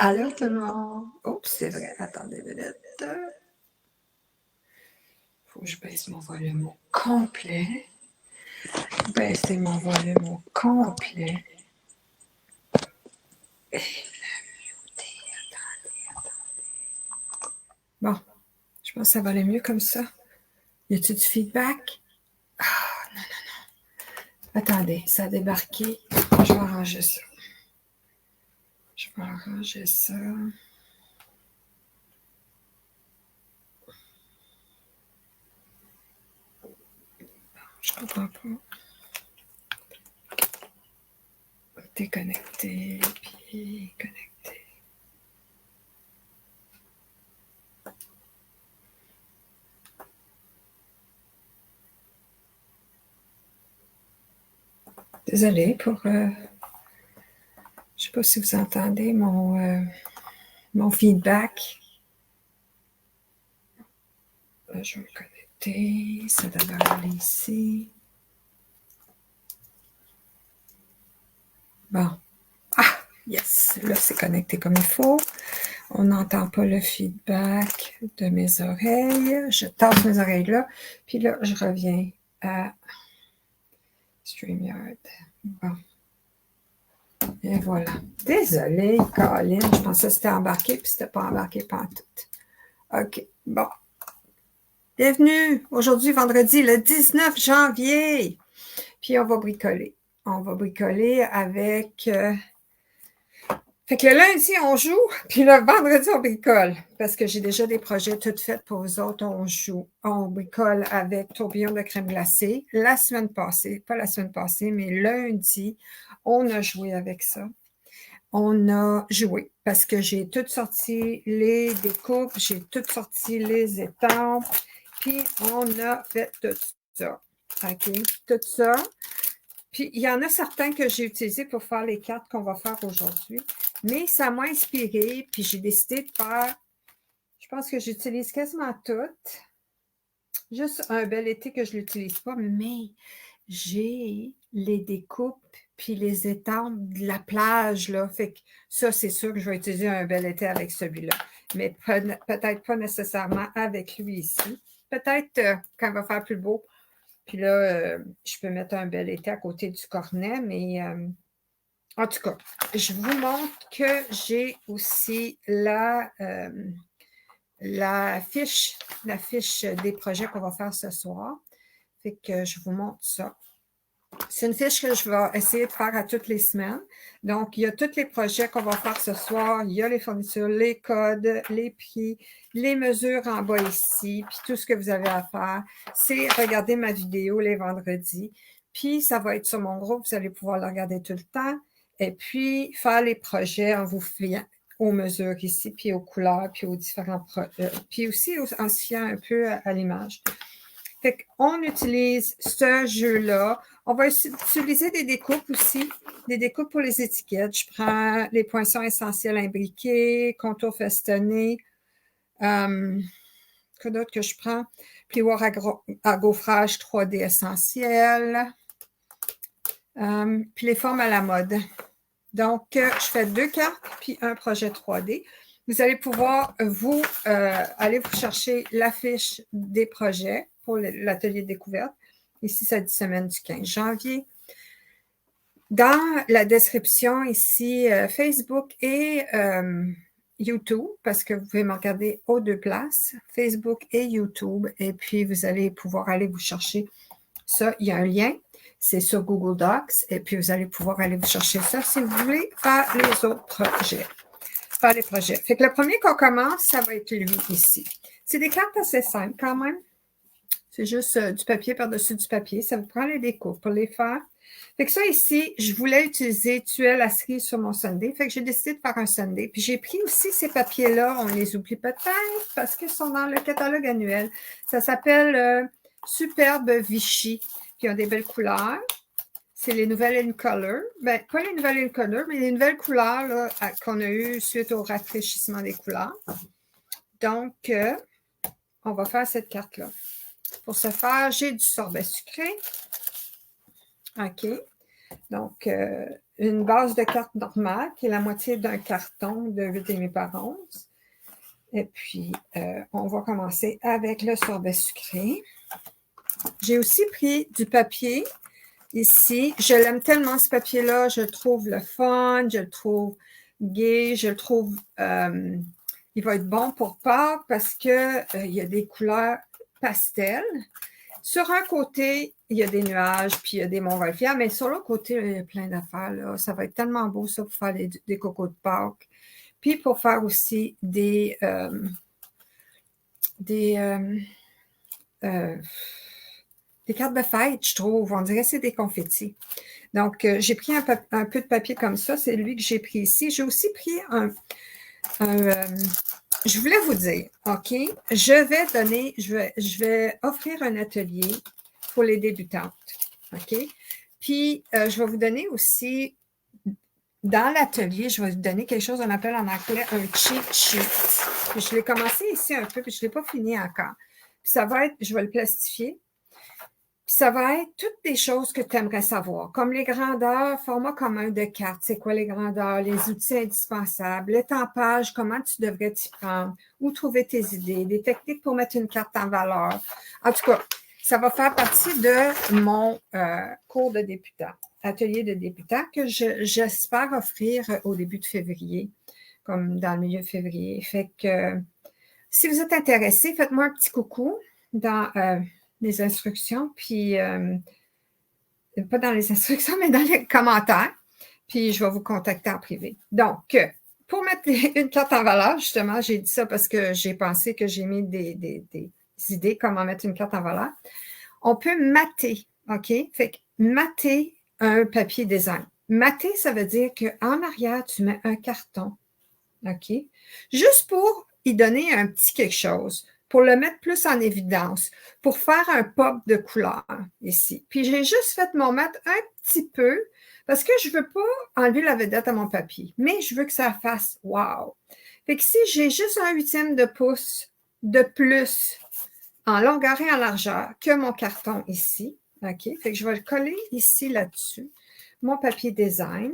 Allô tout le monde! Oups, c'est vrai, attendez une minute. Faut que je baisse mon volume au complet. Baisser mon volume au complet. Et le muter, attendez. Bon, je pense que ça va aller mieux comme ça. Y a-t-il du feedback? Ah, non. Attendez, ça a débarqué. Je vais arranger ça. Je comprends pas. Déconnecter, puis connecter. Désolée pour... je sais pas si vous entendez mon feedback. Je vais me connecter. Ça devrait aller ici. Bon. Ah! Yes! Là, c'est connecté comme il faut. On n'entend pas le feedback de mes oreilles. Je tasse mes oreilles là. Puis là, je reviens à StreamYard. Bon. Et voilà. Désolée, Colin. Je pensais que c'était embarqué, puis c'était pas embarqué pantoute. OK. Bon. Bienvenue. Aujourd'hui, vendredi, le 19 janvier. Puis on va bricoler. On va bricoler avec... Fait que le lundi, on joue, puis le vendredi, on bricole. Parce que j'ai déjà des projets tout faits pour vous autres. On joue, on bricole avec tourbillon de crème glacée. La semaine passée, pas la semaine passée, mais lundi, on a joué avec ça. On a joué parce que j'ai tout sorti les découpes, j'ai tout sorti les étampes, puis on a fait tout ça. OK? Tout ça. Puis, il y en a certains que j'ai utilisés pour faire les cartes qu'on va faire aujourd'hui. Mais ça m'a inspiré, puis j'ai décidé de faire, je pense que j'utilise quasiment toutes. Juste un bel été que je ne l'utilise pas, mais j'ai les découpes puis les étampes de la plage, là. Fait que ça, c'est sûr que je vais utiliser un bel été avec celui-là. Mais peut-être pas nécessairement avec lui ici. Peut-être quand il va faire plus beau. Puis là, je peux mettre un bel été à côté du cornet, mais en tout cas, je vous montre que j'ai aussi la fiche des projets qu'on va faire ce soir. Fait que je vous montre ça. C'est une fiche que je vais essayer de faire à toutes les semaines. Donc, il y a tous les projets qu'on va faire ce soir. Il y a les fournitures, les codes, les prix, les mesures en bas ici, puis tout ce que vous avez à faire, c'est regarder ma vidéo les vendredis. Puis, ça va être sur mon groupe. Vous allez pouvoir le regarder tout le temps. Et puis, faire les projets en vous fiant aux mesures ici, puis aux couleurs, puis aux différents puis aussi en se fiant un peu à l'image. Fait qu'on utilise ce jeu-là. On va utiliser des découpes aussi, des découpes pour les étiquettes. Je prends les poinçons essentiels imbriqués, contours festonnés. Que d'autre que je prends? Plioir à gaufrage 3D essentiel. Puis les formes à la mode. Donc, je fais 2 cartes, puis un projet 3D. Vous allez pouvoir, aller vous chercher la fiche des projets pour l'atelier découverte. Ici, ça dit semaine du 15 janvier. Dans la description, ici, Facebook et YouTube, parce que vous pouvez me regarder aux 2 places, Facebook et YouTube, et puis vous allez pouvoir aller vous chercher ça. Il y a un lien. C'est sur Google Docs. Et puis, vous allez pouvoir aller vous chercher ça si vous voulez faire les autres projets. Faire les projets. Fait que le premier qu'on commence, ça va être lui ici. C'est des cartes assez simples quand même. C'est juste du papier par-dessus du papier. Ça vous prend les découpes pour les faire. Fait que ça ici, je voulais utiliser tuile à cerise sur mon Sunday. Fait que j'ai décidé de faire un Sunday. Puis j'ai pris aussi ces papiers-là. On les oublie peut-être parce qu'ils sont dans le catalogue annuel. Ça s'appelle Superbe Vichy. Qui ont des belles couleurs. C'est les nouvelles In Color. Ben, pas les nouvelles In Color, mais les nouvelles couleurs qu'on a eues suite au rafraîchissement des couleurs. Donc, on va faire cette carte-là. Pour ce faire, j'ai du sorbet sucré. OK. Donc, une base de cartes normale qui est la moitié d'un carton de 8,5 par 11. Et puis, on va commencer avec le sorbet sucré. J'ai aussi pris du papier ici. Je l'aime tellement, ce papier-là. Je le trouve le fun, je le trouve gai, je le trouve... il va être bon pour Pâques parce qu'il y a des couleurs pastel. Sur un côté, il y a des nuages, puis il y a des montgolfières, mais sur l'autre côté, il y a plein d'affaires. Là. Ça va être tellement beau, ça, pour faire des cocos de Pâques. Puis pour faire aussi des cartes de fête, je trouve. On dirait que c'est des confettis. Donc, j'ai pris un peu de papier comme ça. C'est lui que j'ai pris ici. J'ai aussi pris je voulais vous dire, OK, je vais offrir un atelier pour les débutantes, OK? Puis, je vais vous donner aussi, dans l'atelier, je vais vous donner quelque chose qu'on appelle en anglais un cheat sheet. Puis, je l'ai commencé ici un peu, puis je ne l'ai pas fini encore. Puis, ça va être, je vais le plastifier. Puis ça va être toutes des choses que tu aimerais savoir, comme les grandeurs, format commun de cartes, c'est quoi les grandeurs, les outils indispensables, le tempage, comment tu devrais t'y prendre, où trouver tes idées, des techniques pour mettre une carte en valeur. En tout cas, ça va faire partie de mon cours de débutant, atelier de débutant que j'espère offrir au début de février, comme dans le milieu de février. Fait que si vous êtes intéressé, faites-moi un petit coucou dans... les instructions, puis pas dans les instructions, mais dans les commentaires, puis je vais vous contacter en privé. Donc, pour mettre une carte en valeur, justement, j'ai dit ça parce que j'ai pensé que j'ai mis des idées comment mettre une carte en valeur. On peut mater, OK? Fait que mater un papier design. Mater, ça veut dire qu'en arrière, tu mets un carton, OK? Juste pour y donner un petit quelque chose, pour le mettre plus en évidence, pour faire un pop de couleur ici. Puis j'ai juste fait mon mettre un petit peu parce que je ne veux pas enlever la vedette à mon papier, mais je veux que ça fasse wow. Fait que si j'ai juste un huitième de pouce de plus en longueur et en largeur que mon carton ici, OK? Fait que je vais le coller ici là-dessus. Mon papier design.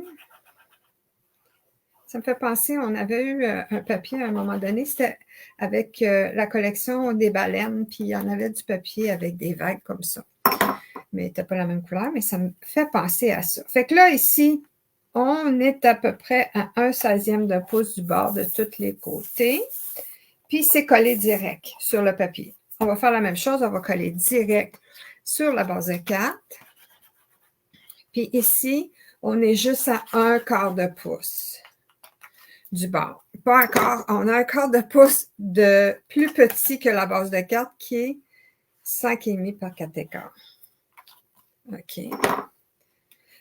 Ça me fait penser, on avait eu un papier à un moment donné, c'était avec la collection des baleines, puis il y en avait du papier avec des vagues comme ça. Mais c'était pas la même couleur, mais ça me fait penser à ça. Fait que là, ici, on est à peu près à 1/16e de pouce du bord de tous les côtés. Puis c'est collé direct sur le papier. On va faire la même chose, on va coller direct sur la base de carte. Puis ici, on est juste à 1/4 de pouce du bord. Pas encore, on a 1/4 de pouce de plus petit que la base de carte qui est 5,5 par 4,15. OK.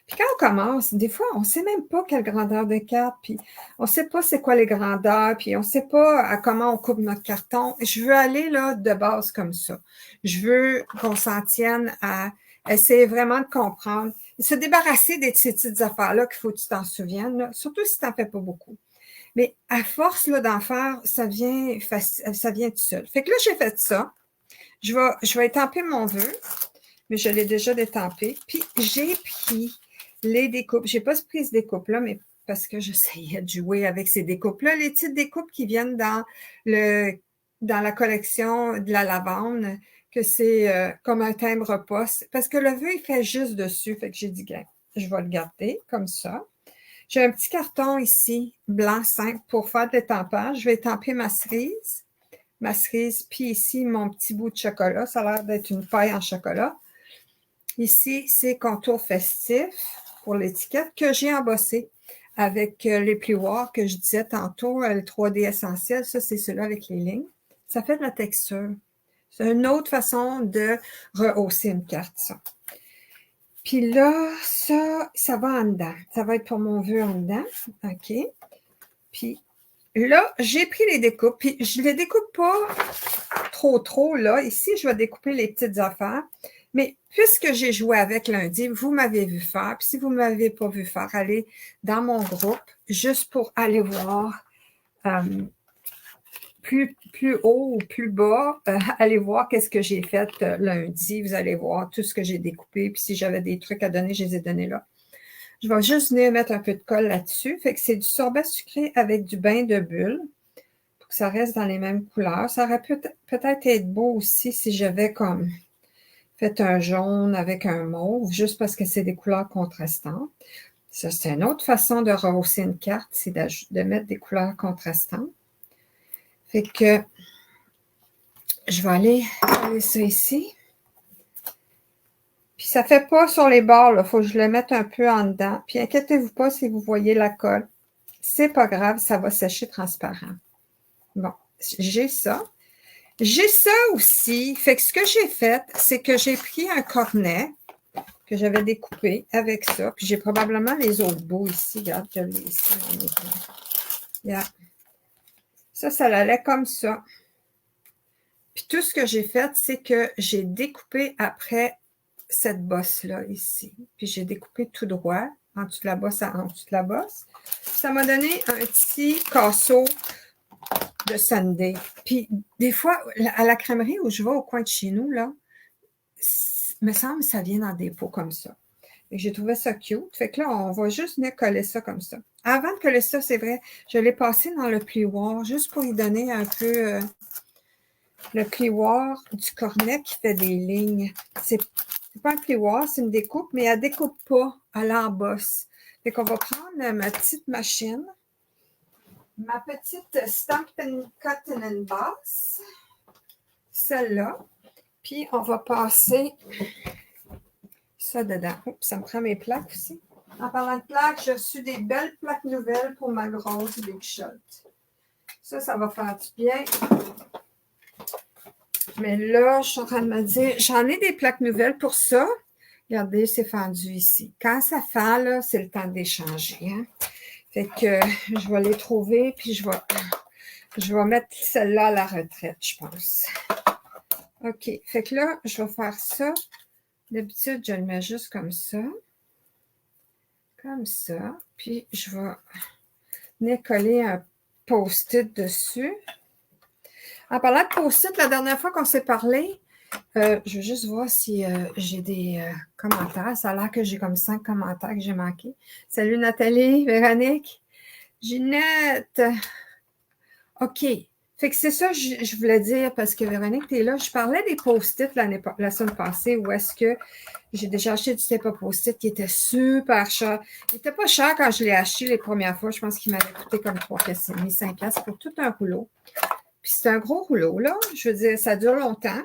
Puis quand on commence, des fois, on ne sait même pas quelle grandeur de carte, puis on ne sait pas c'est quoi les grandeurs, puis on ne sait pas à comment on coupe notre carton. Je veux aller là de base comme ça. Je veux qu'on s'en tienne à essayer vraiment de comprendre, se débarrasser de ces petites affaires-là qu'il faut que tu t'en souviennes, là, surtout si tu n'en fais pas beaucoup. Mais à force d'en faire, ça vient tout seul. Fait que là, j'ai fait ça. Je vais étamper mon vœu, mais je l'ai déjà détampé. Puis j'ai pris les découpes. Je n'ai pas pris ce découpe-là, mais parce que j'essayais de jouer avec ces découpes-là. Les petites découpes qui viennent dans la collection de la lavande, que c'est comme un timbre-poste. Parce que le vœu, il fait juste dessus. Fait que j'ai dit, je vais le garder comme ça. J'ai un petit carton ici, blanc simple, pour faire de l'étampage. Je vais étamper ma cerise, puis ici, mon petit bout de chocolat. Ça a l'air d'être une paille en chocolat. Ici, c'est contour festif pour l'étiquette que j'ai embossé avec les plioirs que je disais tantôt, le 3D essentiel. Ça, c'est celui-là avec les lignes. Ça fait de la texture. C'est une autre façon de rehausser une carte, ça. Puis là, ça va en dedans. Ça va être pour mon vœu en dedans. OK. Puis là, j'ai pris les découpes. Puis je ne les découpe pas trop, là. Ici, je vais découper les petites affaires. Mais puisque j'ai joué avec lundi, vous m'avez vu faire. Puis si vous ne m'avez pas vu faire, allez dans mon groupe juste pour aller voir plus haut ou plus bas, allez voir qu'est-ce que j'ai fait lundi. Vous allez voir tout ce que j'ai découpé. Puis si j'avais des trucs à donner, je les ai donnés là. Je vais juste venir mettre un peu de colle là-dessus. Fait que c'est du sorbet sucré avec du bain de bulle pour que ça reste dans les mêmes couleurs. Ça aurait peut-être être beau aussi si j'avais comme fait un jaune avec un mauve, juste parce que c'est des couleurs contrastantes. Ça, c'est une autre façon de rehausser une carte, c'est de mettre des couleurs contrastantes. Fait que je vais aller coller ça ici. Puis ça ne fait pas sur les bords, il faut que je le mette un peu en dedans. Puis inquiétez-vous pas si vous voyez la colle. C'est pas grave, ça va sécher transparent. Bon, j'ai ça. J'ai ça aussi. Fait que ce que j'ai fait, c'est que j'ai pris un cornet que j'avais découpé avec ça. Puis j'ai probablement les autres bouts ici. Regarde, je l'ai ici. Yeah. Ça allait comme ça. Puis tout ce que j'ai fait, c'est que j'ai découpé après cette bosse-là ici. Puis j'ai découpé tout droit, en dessous de la bosse en dessous de la bosse. Ça m'a donné un petit casseau de Sunday. Puis des fois, à la crèmerie où je vais au coin de chez nous, là, me semble que ça vient dans des pots comme ça. Et j'ai trouvé ça cute. Fait que là, on va juste venir coller ça comme ça. Avant de coller ça, c'est vrai, je l'ai passé dans le plioir juste pour y donner un peu le plioir du cornet qui fait des lignes. C'est pas un plioir, c'est une découpe, mais elle découpe pas, elle embosse. Fait qu'on va prendre ma petite machine, ma petite Stampin' Cut and Boss, celle-là, puis on va passer ça dedans. Oups, ça me prend mes plaques aussi. En parlant de plaques, j'ai reçu des belles plaques nouvelles pour ma grosse Big Shot. Ça va faire du bien. Mais là, je suis en train de me dire, j'en ai des plaques nouvelles pour ça. Regardez, c'est fendu ici. Quand ça fend, là, c'est le temps d'échanger. Hein? Fait que je vais les trouver, puis je vais mettre celle-là à la retraite, je pense. OK. Fait que là, je vais faire ça. D'habitude, je le mets juste comme ça. Comme ça. Puis, je vais venir coller un post-it dessus. En parlant de post-it, la dernière fois qu'on s'est parlé, je veux juste voir si j'ai des commentaires. Ça a l'air que j'ai comme 5 commentaires que j'ai manqués. Salut Nathalie, Véronique, Ginette. OK. Fait que c'est ça que je voulais dire parce que Véronique, tu es là. Je parlais des post-it la semaine passée où est-ce que j'ai déjà acheté du tape à post-it qui était super cher. Il n'était pas cher quand je l'ai acheté les premières fois. Je pense qu'il m'avait coûté comme 3,5 5 piastres pour tout un rouleau. Puis c'est un gros rouleau, là. Je veux dire, ça dure longtemps.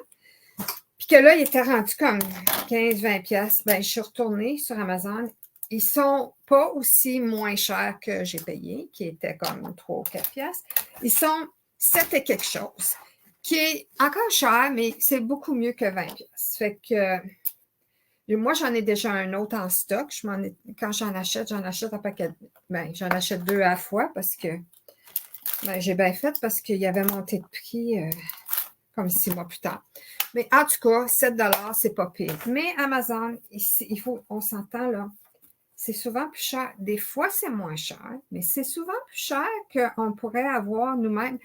Puis que là, il était rendu comme 15-20 piastres. Ben, je suis retournée sur Amazon. Ils sont pas aussi moins chers que j'ai payé, qui était comme 3 ou 4 piastres. Ils sont 7 et quelque chose, qui est encore cher, mais c'est beaucoup mieux que 20 piastres. Fait que moi, j'en ai déjà un autre en stock. Quand j'en achète un paquet. Ben, j'en achète 2 à la fois parce que j'ai bien fait parce qu'il y avait monté de prix comme 6 mois plus tard. Mais en tout cas, 7 c'est pas pire. Mais Amazon, on s'entend là, c'est souvent plus cher. Des fois, c'est moins cher, mais c'est souvent plus cher qu'on pourrait avoir nous-mêmes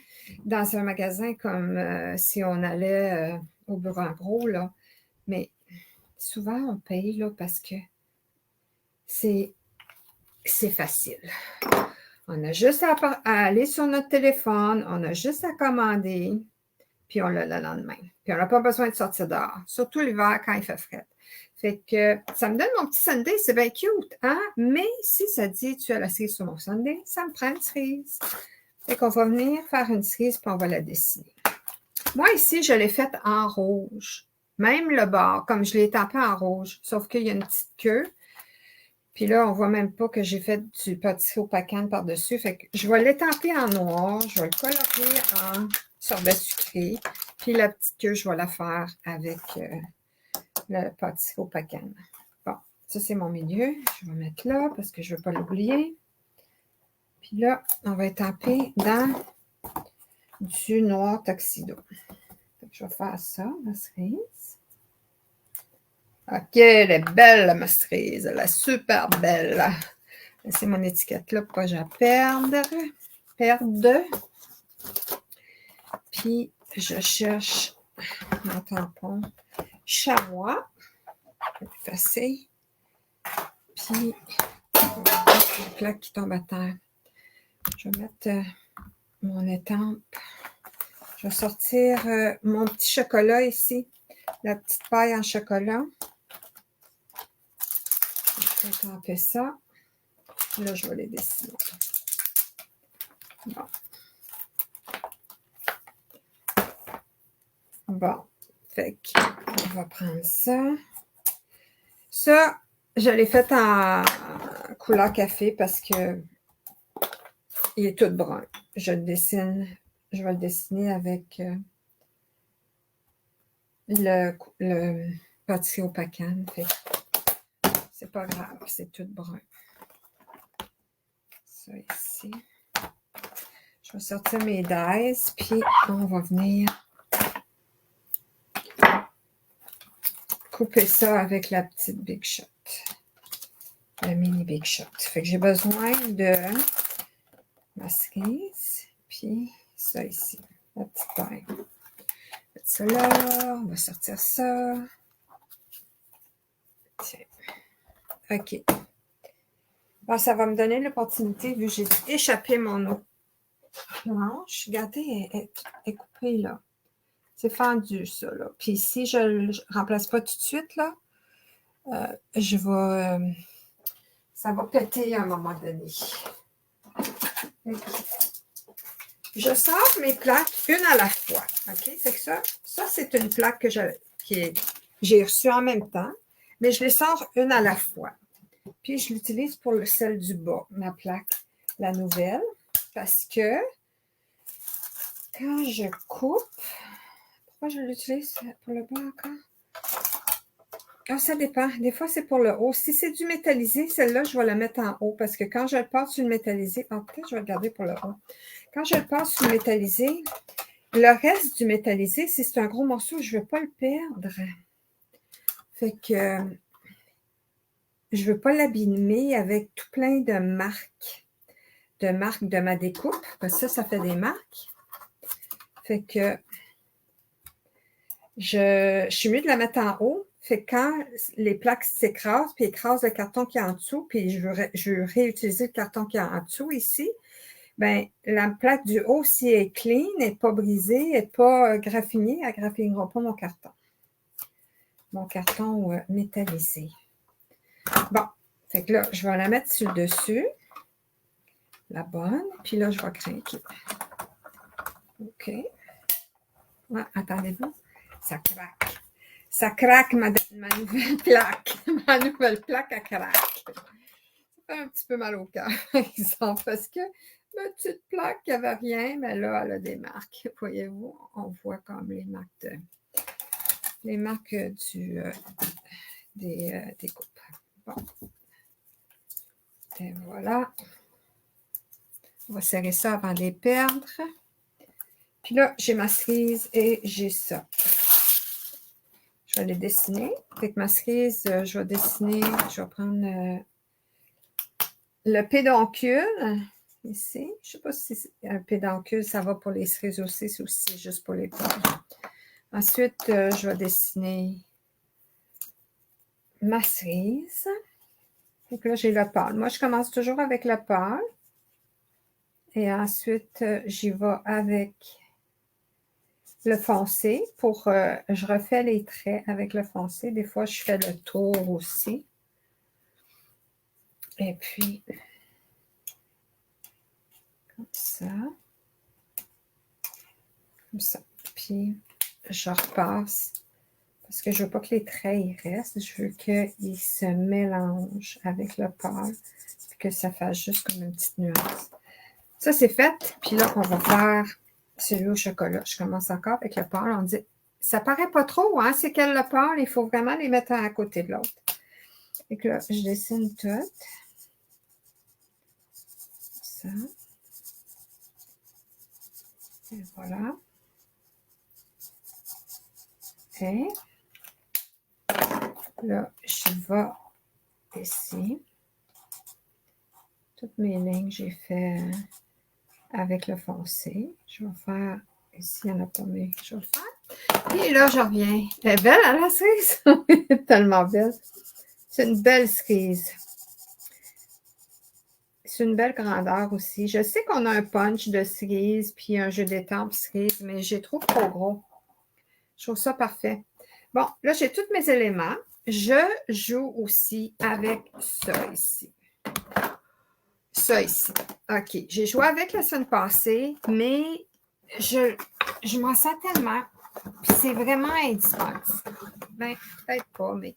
dans un magasin comme si on allait au bureau en gros, là. Mais souvent, on paye là, parce que c'est facile. On a juste à aller sur notre téléphone, on a juste à commander, puis on l'a le lendemain. Puis on n'a pas besoin de sortir dehors, surtout l'hiver quand il fait frais. Fait que ça me donne mon petit Sunday, c'est bien cute, hein? Mais si ça dit tu as la cerise sur mon Sunday, ça me prend une cerise. Fait qu'on va venir faire une cerise puis on va la dessiner. Moi ici, je l'ai faite en rouge. Même le bord, comme je l'ai tampé en rouge, sauf qu'il y a une petite queue. Puis là, on ne voit même pas que j'ai fait du pâtisserie au pacane par-dessus. Fait que je vais l'étamper en noir, je vais le colorer en sorbet sucré. Puis la petite queue, je vais la faire avec le pâtisserie au pacane. Bon, ça c'est mon milieu. Je vais mettre là parce que je ne veux pas l'oublier. Puis là, on va étamper dans du noir tuxedo. Je vais faire ça, ma cerise. OK, elle est belle, ma cerise. Elle est super belle. C'est mon étiquette là pour que je la perde. Puis, je cherche mon tampon chamois. Effacer. Puis, Les plaques qui tombent à terre. Je vais mettre mon étampe. Je vais sortir mon petit chocolat ici. La petite paille en chocolat. Je vais étamper ça. Là, je vais les dessiner. Bon. Bon. Fait qu'on va prendre ça. Ça, je l'ai fait en couleur café parce que il est tout brun. Je le dessine. Je vais le dessiner avec le pâtisserie au Pacane. C'est pas grave, c'est tout brun. Ça ici. Je vais sortir mes dies, puis on va venir couper ça avec la petite Big Shot. La mini Big Shot. Fait que j'ai besoin de ma cerise, puis ça ici, la petite paille. Mettre ça là, on va sortir ça. Tiens. OK. Bon, ça va me donner l'opportunité, vu que j'ai échappé mon eau blanche. Regardez, elle est coupée là. C'est fendu, ça, là. Puis si je ne le remplace pas tout de suite, là, je vais... ça va péter à un moment donné. Je sors mes plaques une à la fois. OK? Fait que ça c'est une plaque que j'ai reçue en même temps, mais je les sors une à la fois. Puis je l'utilise pour celle du bas, ma plaque, la nouvelle, parce que quand je coupe, pourquoi je l'utilise pour le bas encore? Ah, ça dépend. Des fois, c'est pour le haut. Si c'est du métallisé, celle-là, je vais la mettre en haut parce que quand je le passe sur le métallisé, peut-être je vais le garder pour le haut. Quand je le passe sur le métallisé, le reste du métallisé, si c'est un gros morceau, je ne veux pas le perdre. Fait que je ne veux pas l'abîmer avec tout plein de marques de ma découpe, parce que ça fait des marques. Fait que je suis mieux de la mettre en haut. Fait que quand les plaques s'écrasent, puis écrasent le carton qui est en dessous, puis je veux réutiliser le carton qui est en dessous ici, bien, la plaque du haut, si elle est clean, n'est pas brisée, n'est pas graffinée, elle ne graffinera pas mon carton. Mon carton métallisé. Bon, fait que là, je vais la mettre sur le dessus. La bonne. Puis là, je vais craquer. OK. Ouais, attendez-vous. Ça craque. Ça craque, ma nouvelle plaque. Ma nouvelle plaque, elle craque. Ça fait un petit peu mal au cœur, par exemple, parce que ma petite plaque, il n'y avait rien, mais là, elle a des marques. Voyez-vous, on voit comme les marques des coupes. Bon. Et voilà. On va serrer ça avant de les perdre. Puis là, j'ai ma cerise et j'ai ça. Je vais les dessiner. Avec ma cerise, je vais dessiner, je vais prendre le pédoncule ici. Je ne sais pas si c'est un pédoncule, ça va pour les cerises aussi, ou si c'est juste pour les pommes. Ensuite, je vais dessiner ma cerise. Donc là, j'ai le pâle. Moi, je commence toujours avec le pâle. Et ensuite, j'y vais avec le foncé je refais les traits avec le foncé. Des fois, je fais le tour aussi. Et puis, comme ça. Comme ça. Puis, je repasse. Parce que je ne veux pas que les traits y restent. Je veux qu'ils se mélangent avec le pâle. Puis que ça fasse juste comme une petite nuance. Ça, c'est fait. Puis là, on va faire celui au chocolat. Je commence encore avec le pâle. On dit, ça paraît pas trop, hein, c'est quel le pâle. Il faut vraiment les mettre à côté de l'autre. Et que là, je dessine tout. Ça. Et voilà. Et là, je vais ici. Toutes mes lignes, j'ai fait avec le foncé. Je vais faire ici, il n'y en a pas, mais je vais le faire. Et là, je reviens. Elle est belle, hein, la cerise? Elle est tellement belle. C'est une belle cerise. C'est une belle grandeur aussi. Je sais qu'on a un punch de cerise puis un jeu d'étampes cerise, mais j'ai trop gros. Je trouve ça parfait. Bon, là, j'ai tous mes éléments. Je joue aussi avec ça ici. Ça ici. OK. J'ai joué avec la semaine passée, mais je m'en sens tellement. Puis c'est vraiment indispensable. Ben, peut-être pas, mais.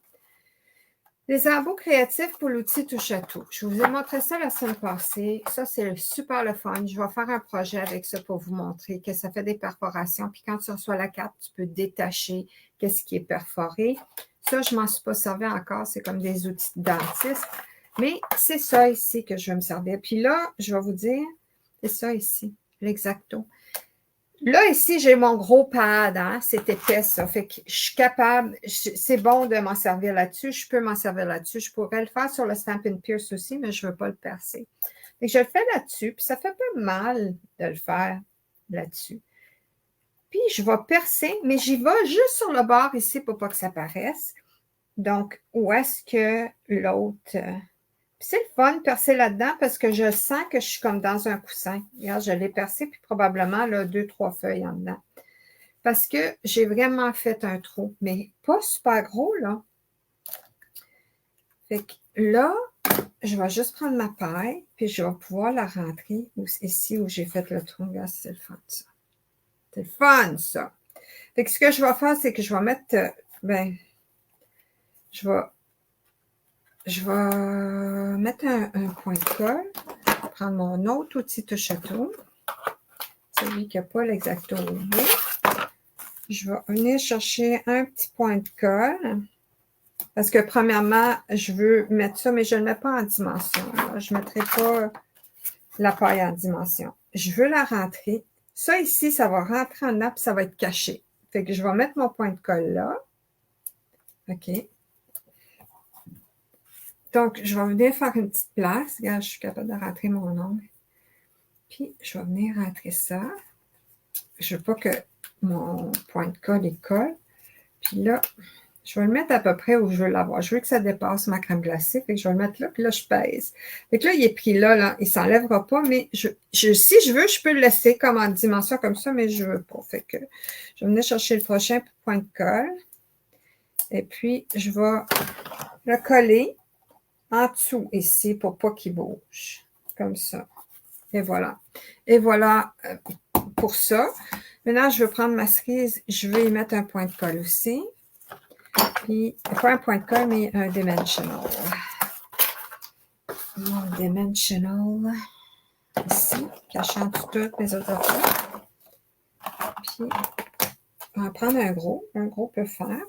Les embouts créatifs pour l'outil touche à tout. Je vous ai montré ça la semaine passée. Ça, c'est super le fun. Je vais faire un projet avec ça pour vous montrer que ça fait des perforations. Puis quand tu reçois la carte, tu peux détacher qu'est-ce qui est perforé. Ça, je ne m'en suis pas servi encore. C'est comme des outils de dentiste. Mais c'est ça ici que je vais me servir. Puis là, je vais vous dire, c'est ça ici, l'exacto. Là, ici, j'ai mon gros pad, hein? C'est épais, ça. Fait que je suis capable, c'est bon de m'en servir là-dessus. Je peux m'en servir là-dessus. Je pourrais le faire sur le Stampin' Pierce aussi, mais je ne veux pas le percer. Fait que je le fais là-dessus, puis ça fait pas mal de le faire là-dessus. Puis, je vais percer, mais j'y vais juste sur le bord ici pour pas que ça paraisse. Donc, où est-ce que l'autre... c'est le fun de percer là-dedans parce que je sens que je suis comme dans un coussin. Regarde, je l'ai percé, puis probablement là, 2-3 feuilles en dedans. Parce que j'ai vraiment fait un trou, mais pas super gros, là. Fait que là, je vais juste prendre ma paille, puis je vais pouvoir la rentrer ici où j'ai fait le trou. Regarde, c'est le fun, ça. C'est le fun, ça. Fait que ce que je vais faire, c'est que je vais mettre, je vais mettre un point de colle, prendre mon autre outil touche à tout, celui qui n'a pas l'exacto au bout. Je vais venir chercher un petit point de colle, parce que premièrement, je veux mettre ça, mais je ne le mets pas en dimension. Alors, je ne mettrai pas la paille en dimension. Je veux la rentrer. Ça ici, ça va rentrer en nappe, ça va être caché. Fait que je vais mettre mon point de colle là. OK. Donc, je vais venir faire une petite place. Regarde, je suis capable de rentrer mon ongle. Puis, je vais venir rentrer ça. Je ne veux pas que mon point de colle y colle. Puis là, je vais le mettre à peu près où je veux l'avoir. Je veux que ça dépasse ma crème glacée. Fait que je vais le mettre là, puis là, je pèse. Fait que là, il est pris là. Il ne s'enlèvera pas, mais si je veux, je peux le laisser comme en dimension comme ça, mais je ne veux pas. Fait que je vais venir chercher le prochain point de colle. Et puis, je vais le coller en dessous ici pour pas qu'il bouge. Comme ça. Et voilà. Et voilà pour ça. Maintenant, je vais prendre ma cerise. Je vais y mettre un point de colle aussi. Puis, pas un point de colle, mais un dimensional. Mon dimensional. Ici, cachant toutes mes autres affaires. Puis, on va prendre un gros. Un gros peut faire.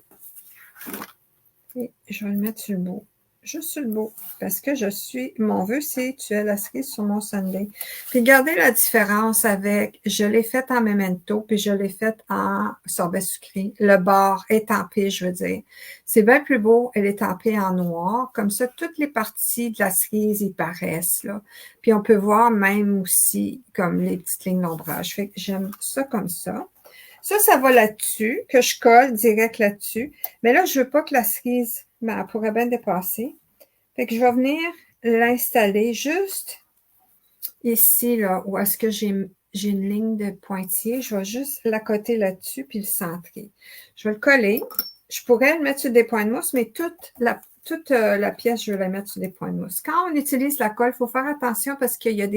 Et je vais le mettre sur le bout. Juste sur le bout. Parce que mon vœu, c'est tuer la cerise sur mon sundae. Puis regardez la différence avec, je l'ai faite en memento, puis je l'ai faite en sorbet sucré. Le bord est tampé, je veux dire. C'est bien plus beau, elle est tampée en noir. Comme ça, toutes les parties de la cerise y paraissent, là. Puis on peut voir même aussi comme les petites lignes d'ombrage. Fait que j'aime ça comme ça. Ça va là-dessus, que je colle direct là-dessus. Mais là, je veux pas que la cerise, elle pourrait bien dépasser. Fait que je vais venir l'installer juste ici, là, où est-ce que j'ai une ligne de pointillés. Je vais juste l'accoter là-dessus, puis le centrer. Je vais le coller. Je pourrais le mettre sur des points de mousse, mais toute la pièce, je vais la mettre sur des points de mousse. Quand on utilise la colle, il faut faire attention parce qu'il y a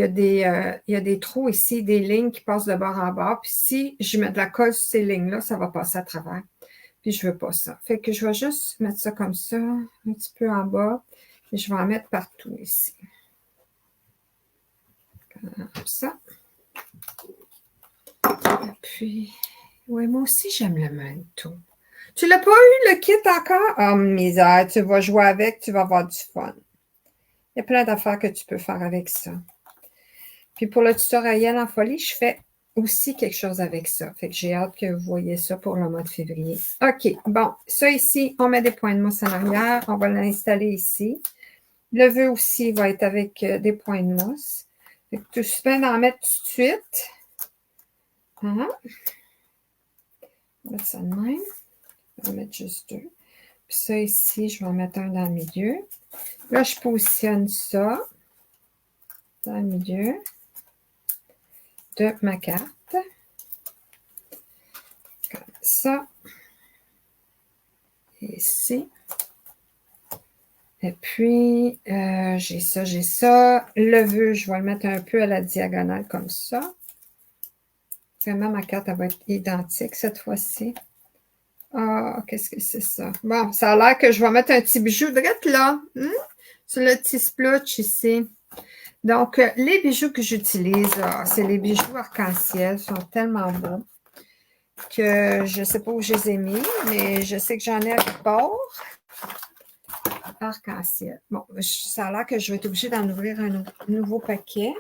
des trous ici, des lignes qui passent de bord en bord. Puis si je mets de la colle sur ces lignes-là, ça va passer à travers. Puis je veux pas ça. Fait que je vais juste mettre ça comme ça, un petit peu en bas. Et je vais en mettre partout ici. Comme ça. Et puis, oui, moi aussi, j'aime le manteau. Tu l'as pas eu, le kit encore? Oh, misère, tu vas jouer avec, tu vas avoir du fun. Il y a plein d'affaires que tu peux faire avec ça. Puis pour le tutoriel en folie, je fais aussi quelque chose avec ça. Fait que j'ai hâte que vous voyez ça pour le mois de février. OK, bon, ça ici, on met des points de mousse en arrière. On va l'installer ici. Le vœu aussi va être avec des points de mousse. Fait que tout se d'en mettre tout de suite. Hein? On va mettre ça de même. On va mettre juste deux. Puis ça ici, je vais en mettre un dans le milieu. Là, je positionne ça. dans le milieu de ma carte. Comme ça. Ici. Et puis, j'ai ça, j'ai ça. Le vœu, je vais le mettre un peu à la diagonale comme ça. Vraiment, ma carte, elle va être identique cette fois-ci. Ah, qu'est-ce que c'est ça? Bon, ça a l'air que je vais mettre un petit bijou direct là, sur le petit splotch ici. Donc, les bijoux que j'utilise, c'est les bijoux arc-en-ciel. Ils sont tellement beaux que je ne sais pas où je les ai mis, mais je sais que j'en ai à quelque part. Arc-en-ciel. Bon, ça a l'air que je vais être obligée d'en ouvrir un nouveau paquet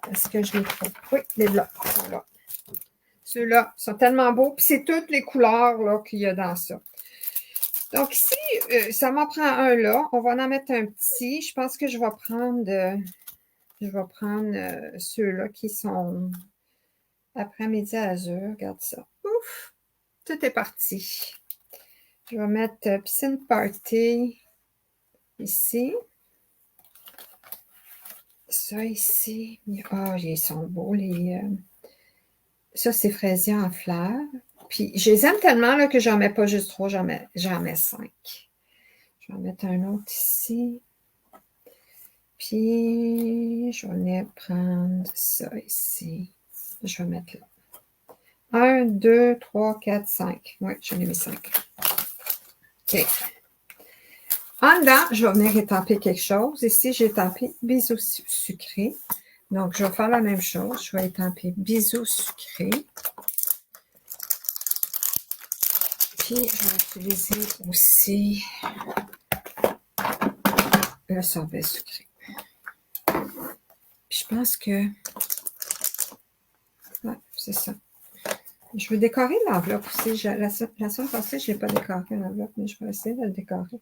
parce que je les trouve. Oui, les blancs. Voilà. Ceux-là sont tellement beaux. Puis c'est toutes les couleurs qu'il y a dans ça. Donc ici, ça m'en prend un là. On va en mettre un petit. Je pense que je vais prendre, ceux-là qui sont après-midi azur. Regarde ça. Ouf! Tout est parti. Je vais mettre piscine party ici. Ça ici. Ah, oh, ils sont beaux, les... Ça, c'est fraisier en fleurs. Puis, je les aime tellement là, que j'en mets pas juste 3, j'en mets 5. Je vais en mettre un autre ici. Puis, je vais prendre ça ici. Je vais mettre là. 1, 2, 3, 4, 5. Oui, j'en ai mis 5. OK. En dedans, je vais venir étamper quelque chose. Ici, j'ai étampé bisous sucrés. Donc, je vais faire la même chose. Je vais étamper bisous sucrés. Puis, je vais utiliser aussi le sorbet sucré. Puis, je pense que... Ouais, c'est ça. Je vais décorer l'enveloppe aussi. La semaine passée, je n'ai pas décoré l'enveloppe, mais je vais essayer de le décorer.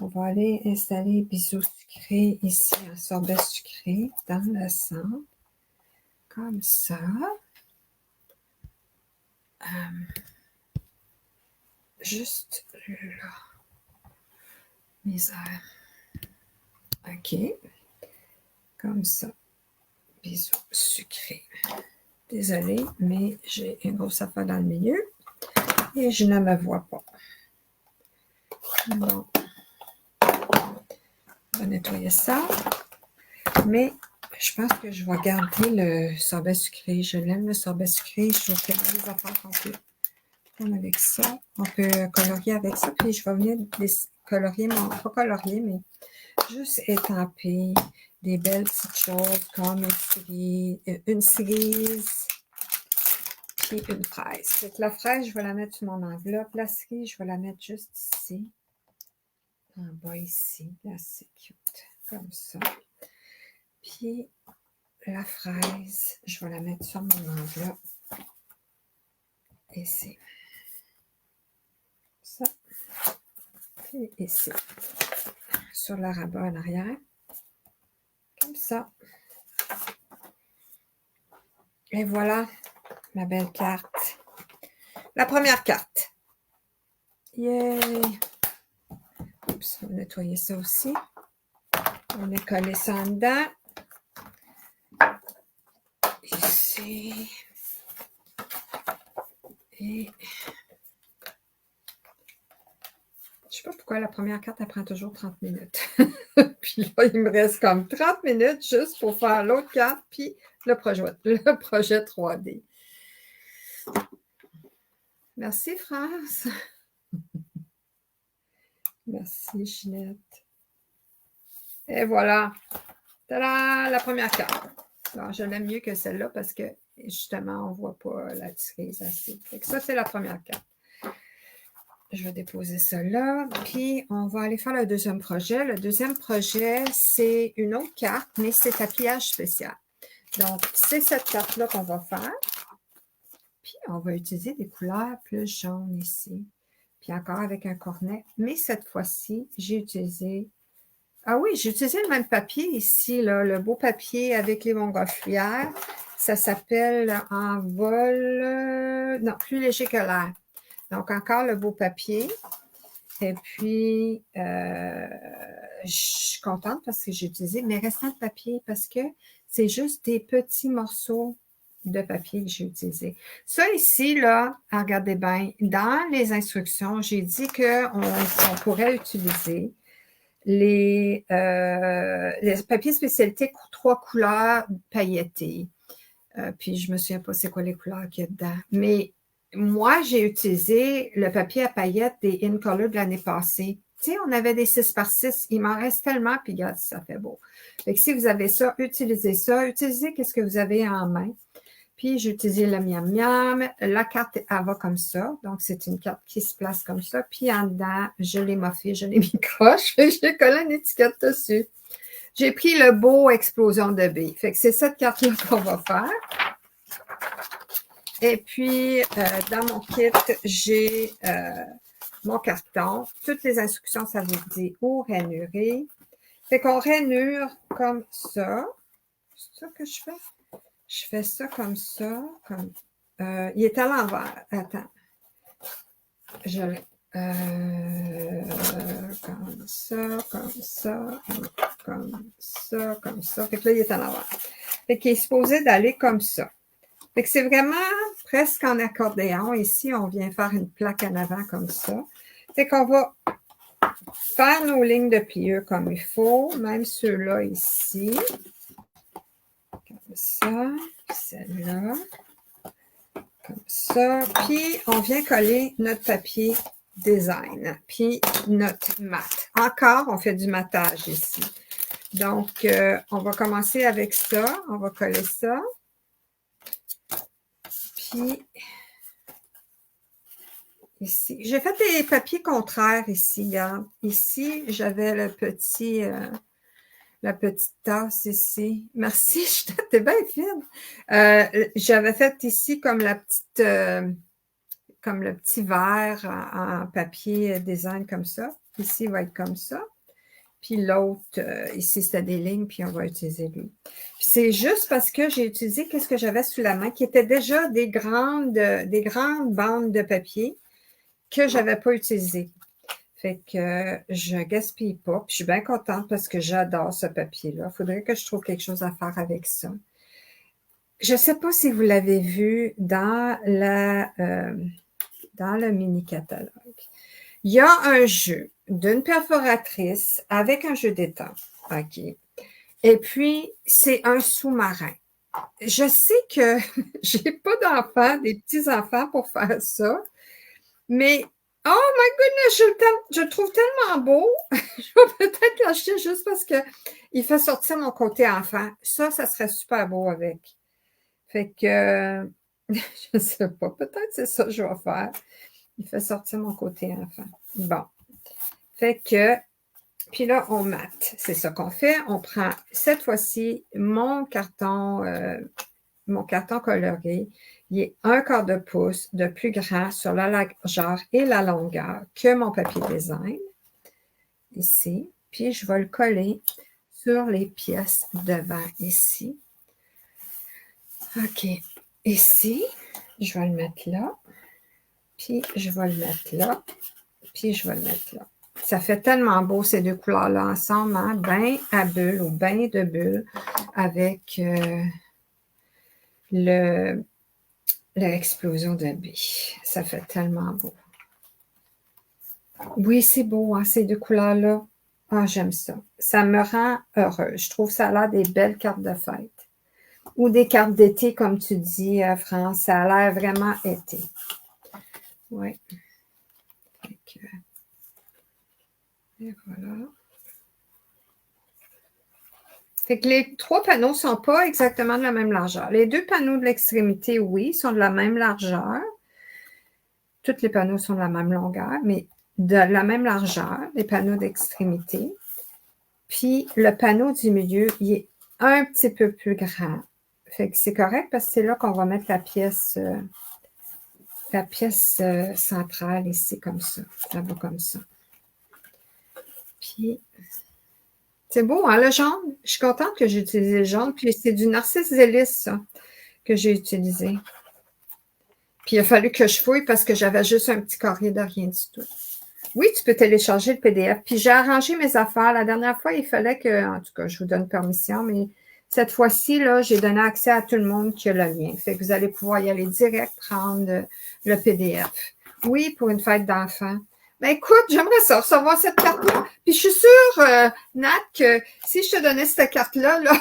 On va aller installer bisous sucrés ici, un sorbet sucré dans le centre. Comme ça. Juste là. Misère. OK. Comme ça. Bisous sucrés. Désolée, mais j'ai une grosse affaire dans le milieu et je ne me vois pas. Bon. On va nettoyer ça. Mais je pense que je vais garder le sorbet sucré. Je l'aime, le sorbet sucré. Je trouve qu'il y a des affaires qu'on peut prendre avec ça. On peut colorier avec ça. Puis je vais venir colorier, pas colorier, mais juste étamper des belles petites choses comme une cerise puis une fraise. Fait la fraise, je vais la mettre sur mon enveloppe. La cerise, je vais la mettre juste ici. En bas ici. Là, c'est cute. Comme ça. Puis la fraise, je vais la mettre sur mon enveloppe. Ici. Ça. Puis ici. Sur le rabat en arrière. Comme ça. Et voilà ma belle carte. La première carte. Yay! Oups, on va nettoyer ça aussi. On a collé ça en dedans. Ici. Et je sais pas pourquoi la première carte, elle prend toujours 30 minutes. Puis là, il me reste comme 30 minutes juste pour faire l'autre carte, puis le projet 3D. Merci, France. Merci, Ginette. Et voilà. Tada! La première carte. Alors, je l'aime mieux que celle-là parce que, justement, on ne voit pas la cerise assez. Fait que ça, c'est la première carte. Je vais déposer ça là. Puis, on va aller faire le deuxième projet. Le deuxième projet, c'est une autre carte, mais c'est à pliage spécial. Donc, c'est cette carte-là qu'on va faire. Puis, on va utiliser des couleurs plus jaunes ici. Puis, encore avec un cornet. Mais cette fois-ci, j'ai utilisé... Ah oui, j'ai utilisé le même papier ici, là, le beau papier avec les montgolfières. Ça s'appelle en vol... non, plus léger que l'air. Donc, encore le beau papier. Et puis, je suis contente parce que j'ai utilisé mes restants de papier parce que c'est juste des petits morceaux de papier que j'ai utilisé. Ça ici, là, regardez bien, dans les instructions, j'ai dit qu'on pourrait utiliser les papiers spécialité 3 couleurs pailletées. Puis je me souviens pas c'est quoi les couleurs qu'il y a dedans. Mais moi, j'ai utilisé le papier à paillettes des In Color de l'année passée. Tu sais, on avait des 6 par 6. Il m'en reste tellement, puis regarde, ça fait beau. Fait que si vous avez ça, utilisez ça. Utilisez qu'est-ce que vous avez en main. Puis j'ai utilisé le miam miam. La carte, elle va comme ça. Donc, c'est une carte qui se place comme ça. Puis en dedans, je l'ai moffé, je l'ai mis croche. J'ai collé une étiquette dessus. J'ai pris le beau explosion de billes. Fait que c'est cette carte-là qu'on va faire. Et puis, dans mon kit, j'ai mon carton. Toutes les instructions, ça vous dit où rainurer. Fait qu'on rainure comme ça. C'est ça que je fais? Je fais ça comme ça. Comme, il est à l'envers. Attends. Je comme ça, comme ça, comme ça, comme ça. Fait que là, il est à l'envers. Fait qu'il est supposé d'aller comme ça. Fait que c'est vraiment presque en accordéon. Ici, on vient faire une plaque en avant comme ça. Fait qu'on va faire nos lignes de pliure comme il faut, même ceux-là ici. Comme ça, celle-là. Comme ça. Puis, on vient coller notre papier design, puis notre mat. Encore, on fait du matage ici. Donc, on va commencer avec ça. On va coller ça. Puis, ici, j'ai fait des papiers contraires ici. Regarde. Ici, j'avais la petite tasse ici. Merci, t'es bien fine. J'avais fait ici comme la petite, comme le petit verre en papier design comme ça. Ici, il va être comme ça. Puis l'autre, ici, c'était des lignes, puis on va utiliser lui. Puis c'est juste parce que j'ai utilisé qu'est-ce que j'avais sous la main, qui était déjà des grandes bandes de papier que je n'avais pas utilisées. Fait que je gaspille pas. Puis je suis bien contente parce que j'adore ce papier-là. Il faudrait que je trouve quelque chose à faire avec ça. Je ne sais pas si vous l'avez vu dans le mini-catalogue. Il y a un jeu d'une perforatrice avec un jeu d'étang. OK. Et puis, c'est un sous-marin. Je sais que j'ai pas d'enfants, des petits-enfants pour faire ça, mais oh my goodness, je le trouve tellement beau. Je vais peut-être l'acheter juste parce que il fait sortir mon côté enfant. Ça serait super beau avec. Fait que, je sais pas, peut-être c'est ça que je vais faire. Il fait sortir mon côté enfant. Bon. Fait que, puis là, on mate. C'est ça qu'on fait. On prend cette fois-ci mon carton coloré. Il est 1/4 de pouce de plus grand sur la largeur et la longueur que mon papier design. Ici. Puis je vais le coller sur les pièces devant ici. OK. Ici, je vais le mettre là. Puis je vais le mettre là. Puis je vais le mettre là. Ça fait tellement beau ces deux couleurs-là ensemble, hein? Bain à bulles ou bain de bulles avec l'explosion de billes. Ça fait tellement beau. Oui, c'est beau, hein, ces deux couleurs-là. Ah, j'aime ça. Ça me rend heureuse. Je trouve ça a l'air des belles cartes de fête. Ou des cartes d'été, comme tu dis, France. Ça a l'air vraiment été. Oui. Et voilà. Fait que les 3 panneaux ne sont pas exactement de la même largeur. Les 2 panneaux de l'extrémité, oui, sont de la même largeur. Tous les panneaux sont de la même longueur, mais de la même largeur, les panneaux d'extrémité. Puis le panneau du milieu, il est un petit peu plus grand. Fait que c'est correct parce que c'est là qu'on va mettre la pièce centrale ici, comme ça. Ça va comme ça. Puis, c'est beau, hein, le jaune? Je suis contente que j'ai utilisé le jaune. Puis c'est du Narcisse Zélis, ça, que j'ai utilisé. Puis il a fallu que je fouille parce que j'avais juste un petit carré de rien du tout. Oui, tu peux télécharger le PDF. Puis j'ai arrangé mes affaires. La dernière fois, il fallait que, en tout cas, je vous donne permission, mais cette fois-ci, là, j'ai donné accès à tout le monde qui a le lien. Fait que vous allez pouvoir y aller direct prendre le PDF. Oui, pour une fête d'enfants. Ben écoute, j'aimerais ça, recevoir cette carte-là. Puis je suis sûre, Nat, que si je te donnais cette carte-là, là,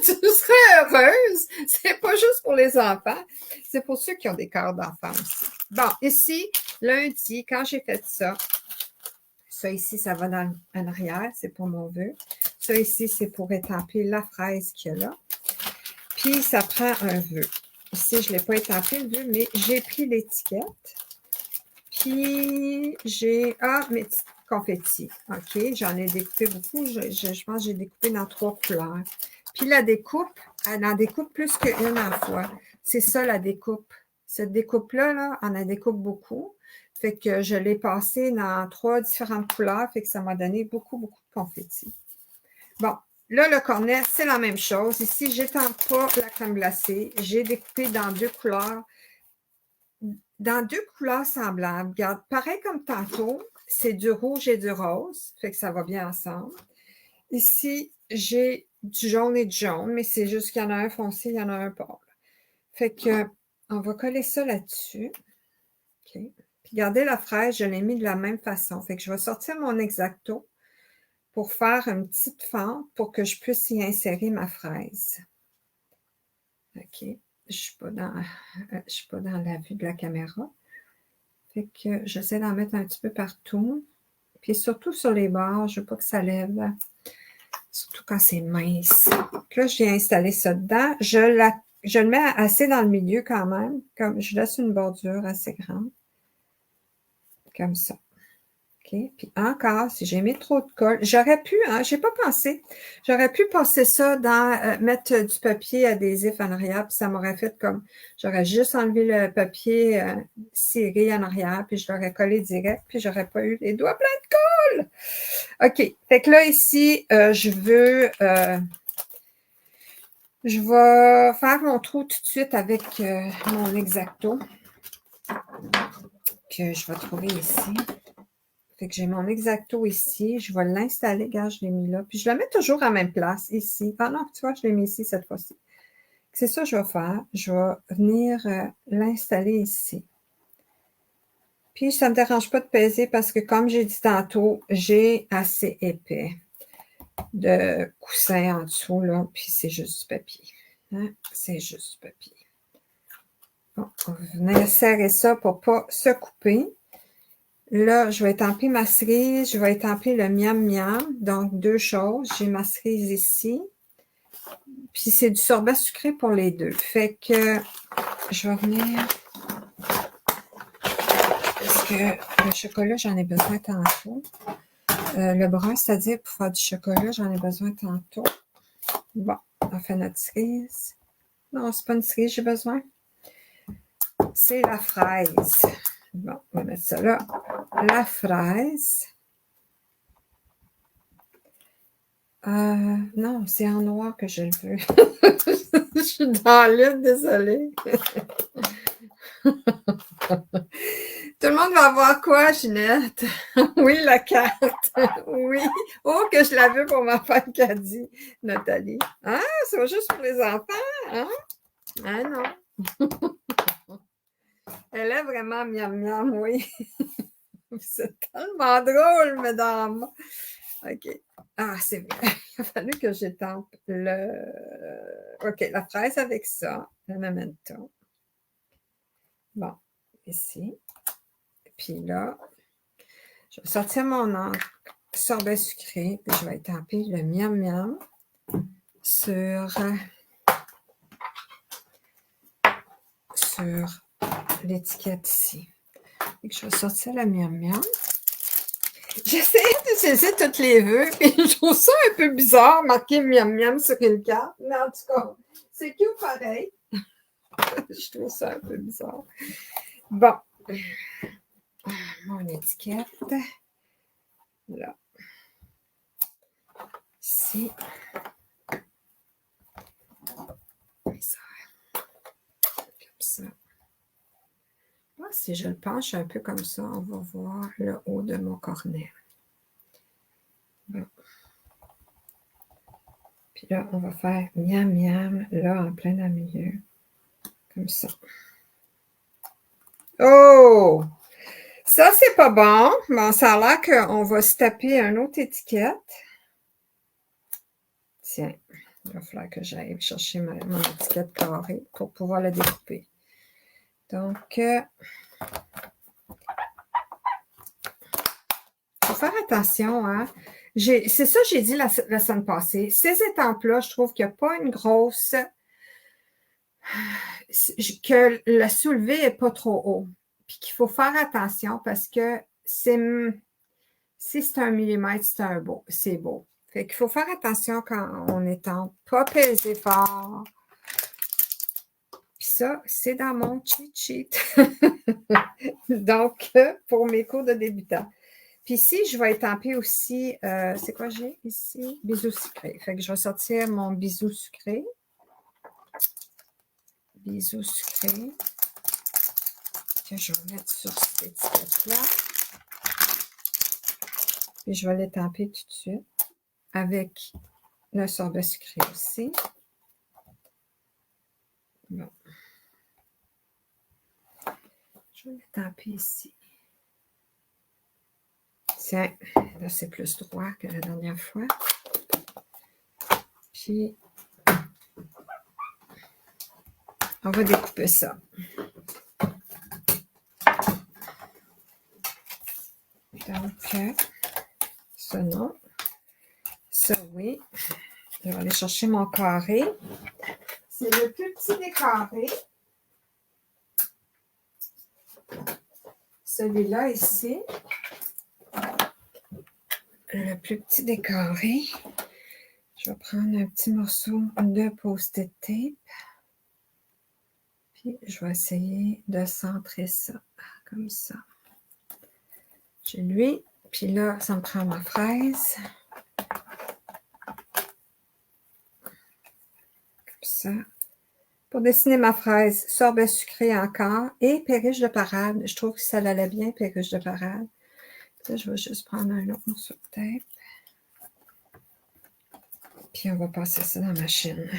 tu serais heureuse. C'est pas juste pour les enfants, c'est pour ceux qui ont des cœurs d'enfants aussi. Bon, ici, lundi, quand j'ai fait ça ici, ça va dans en arrière, c'est pour mon vœu. Ça ici, c'est pour étamper la fraise qu'il y a là. Puis, ça prend un vœu. Ici, je ne l'ai pas étampé le vœu, mais j'ai pris l'étiquette. Puis, j'ai... Ah, mes petits confettis. OK, j'en ai découpé beaucoup. Je pense que j'ai découpé dans 3 couleurs. Puis, la découpe, elle en découpe plus qu'une à la fois. C'est ça, la découpe. Cette découpe-là, là, on en découpe beaucoup. Fait que je l'ai passé dans 3 différentes couleurs. Fait que ça m'a donné beaucoup, beaucoup de confettis. Bon, là, le cornet, c'est la même chose. Ici, je n'étends pas la crème glacée. J'ai découpé dans 2 couleurs. Dans 2 couleurs semblables. Regarde, pareil comme tantôt, c'est du rouge et du rose. Fait que ça va bien ensemble. Ici, j'ai du jaune et du jaune, mais c'est juste qu'il y en a un foncé, il y en a un pâle. Fait que, on va coller ça là-dessus. OK. Puis, regardez la fraise, je l'ai mis de la même façon. Fait que je vais sortir mon Exacto pour faire une petite fente pour que je puisse y insérer ma fraise. OK. Je ne suis pas dans la vue de la caméra. Fait que j'essaie d'en mettre un petit peu partout. Puis surtout sur les bords, je ne veux pas que ça lève. Surtout quand c'est mince. Donc là, je viens installer ça dedans. Je le mets assez dans le milieu quand même. Comme je laisse une bordure assez grande. Comme ça. OK. Puis encore, si j'ai mis trop de colle, j'aurais pu, hein, j'ai pas pensé, j'aurais pu passer ça dans, mettre du papier adhésif en arrière, puis ça m'aurait fait comme, j'aurais juste enlevé le papier ciré en arrière, puis je l'aurais collé direct, puis j'aurais pas eu les doigts pleins de colle. OK. Fait que là, ici, je vais faire mon trou tout de suite avec mon Exacto que je vais trouver ici. Fait que j'ai mon Exacto ici. Je vais l'installer. Regarde, je l'ai mis là. Puis je le mets toujours à la même place, ici. Ah non, tu vois, je l'ai mis ici cette fois-ci. C'est ça que je vais faire. Je vais venir l'installer ici. Puis ça ne me dérange pas de peser parce que comme j'ai dit tantôt, j'ai assez épais de coussin en dessous, là. Puis c'est juste du papier. Hein? C'est juste du papier. Bon, on va venir serrer ça pour ne pas se couper. Là, je vais étamper ma cerise, je vais étamper le miam miam. Donc, 2 choses. J'ai ma cerise ici. Puis, c'est du sorbet sucré pour les 2. Fait que je vais venir... Parce que le chocolat, j'en ai besoin tantôt. Le brun, c'est-à-dire pour faire du chocolat, j'en ai besoin tantôt. Bon, on fait notre cerise. Non, c'est pas une cerise, j'ai besoin. C'est la fraise. Bon, on va mettre ça là. La fraise. Non, c'est en noir que je le veux. Je suis dans l'île, désolée. Tout le monde va voir quoi, Ginette? Oui, la carte. Oui. Oh, que je la veux pour ma fête qu'a dit Nathalie. Ah, c'est juste pour les enfants, hein? Ah non. Elle est vraiment miam miam, oui. C'est tellement drôle, mesdames. OK. Ah, c'est bien. Il a fallu que j'étampe OK, la fraise avec ça, le memento. Bon, ici. Puis là, je vais sortir mon sorbet sucré, puis je vais étamper le miam miam sur l'étiquette ici. Et que je vais sortir le miam miam. J'essaie d'utiliser toutes les vœux, et je trouve ça un peu bizarre, marquer miam miam sur une carte, mais en tout cas, c'est cute pareil. Je trouve ça un peu bizarre. Bon. Mon étiquette. Là. Ici. Ça. Comme ça. Ah, si je le penche un peu comme ça, on va voir le haut de mon cornet. Bon. Puis là, on va faire miam miam, là, en plein dans le milieu. Comme ça. Oh! Ça, c'est pas bon. Bon, ça a l'air qu'on va se taper une autre étiquette. Tiens, il va falloir que j'aille chercher mon étiquette carrée pour pouvoir la découper. Donc, il faut faire attention, hein. C'est ça que j'ai dit la semaine passée. Ces étampes-là, je trouve qu'il n'y a pas une grosse... que le soulevé n'est pas trop haut. Puis qu'il faut faire attention parce que si c'est 1 millimètre, c'est beau. Fait qu'il faut faire attention quand on étampe. Pas peser fort. Puis ça, c'est dans mon cheat sheet. Donc, pour mes cours de débutants. Puis ici, je vais étamper aussi, c'est quoi j'ai ici? Bisou sucré. Fait que je vais sortir mon bisou sucré. Bisou sucré. Que je vais mettre sur cette étiquette-là. Puis je vais l'étamper tout de suite avec le sorbet sucré aussi. Bon. Je vais l'étamper ici. Tiens, là c'est plus droit que la dernière fois. Puis, on va découper ça. Donc, ça non. Ça oui. Je vais aller chercher mon carré. C'est le plus petit des carrés. Celui-là ici. Le plus petit des carrés. Je vais prendre un petit morceau de post-it tape. Puis, je vais essayer de centrer ça, comme ça. J'ai lui. Puis là, ça me prend ma fraise. Comme ça. Pour dessiner ma fraise, sorbet sucré encore et perruche de parade. Je trouve que ça allait bien, perruche de parade. Là, je vais juste prendre un autre morceau de tape. Puis, on va passer ça dans la machine.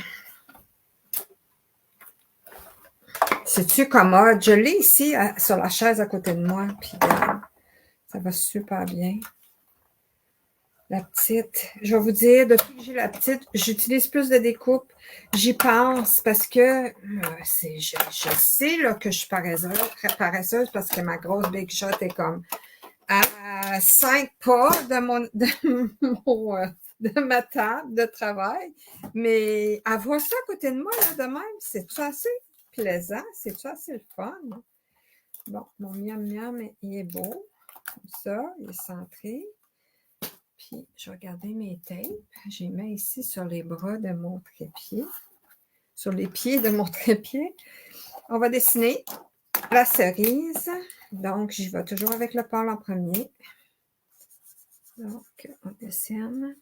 C'est-tu commode? Je l'ai ici sur la chaise à côté de moi. Puis, ça va super bien. La petite, je vais vous dire, depuis que j'ai la petite, j'utilise plus de découpe. J'y pense parce que je sais là, que je suis paresseuse parce que ma grosse Big Shot est comme à 5 pas de ma table de travail. Mais avoir ça à côté de moi, là, de même, c'est-tu assez plaisant? C'est-tu assez le fun? Bon, mon miam miam, il est beau. Comme ça, il est centré. Puis, je vais regarder mes tapes. Je les mets ici sur les bras de mon trépied. Sur les pieds de mon trépied. On va dessiner la cerise. Donc, j'y vais toujours avec le pâle en premier. Donc, on dessine.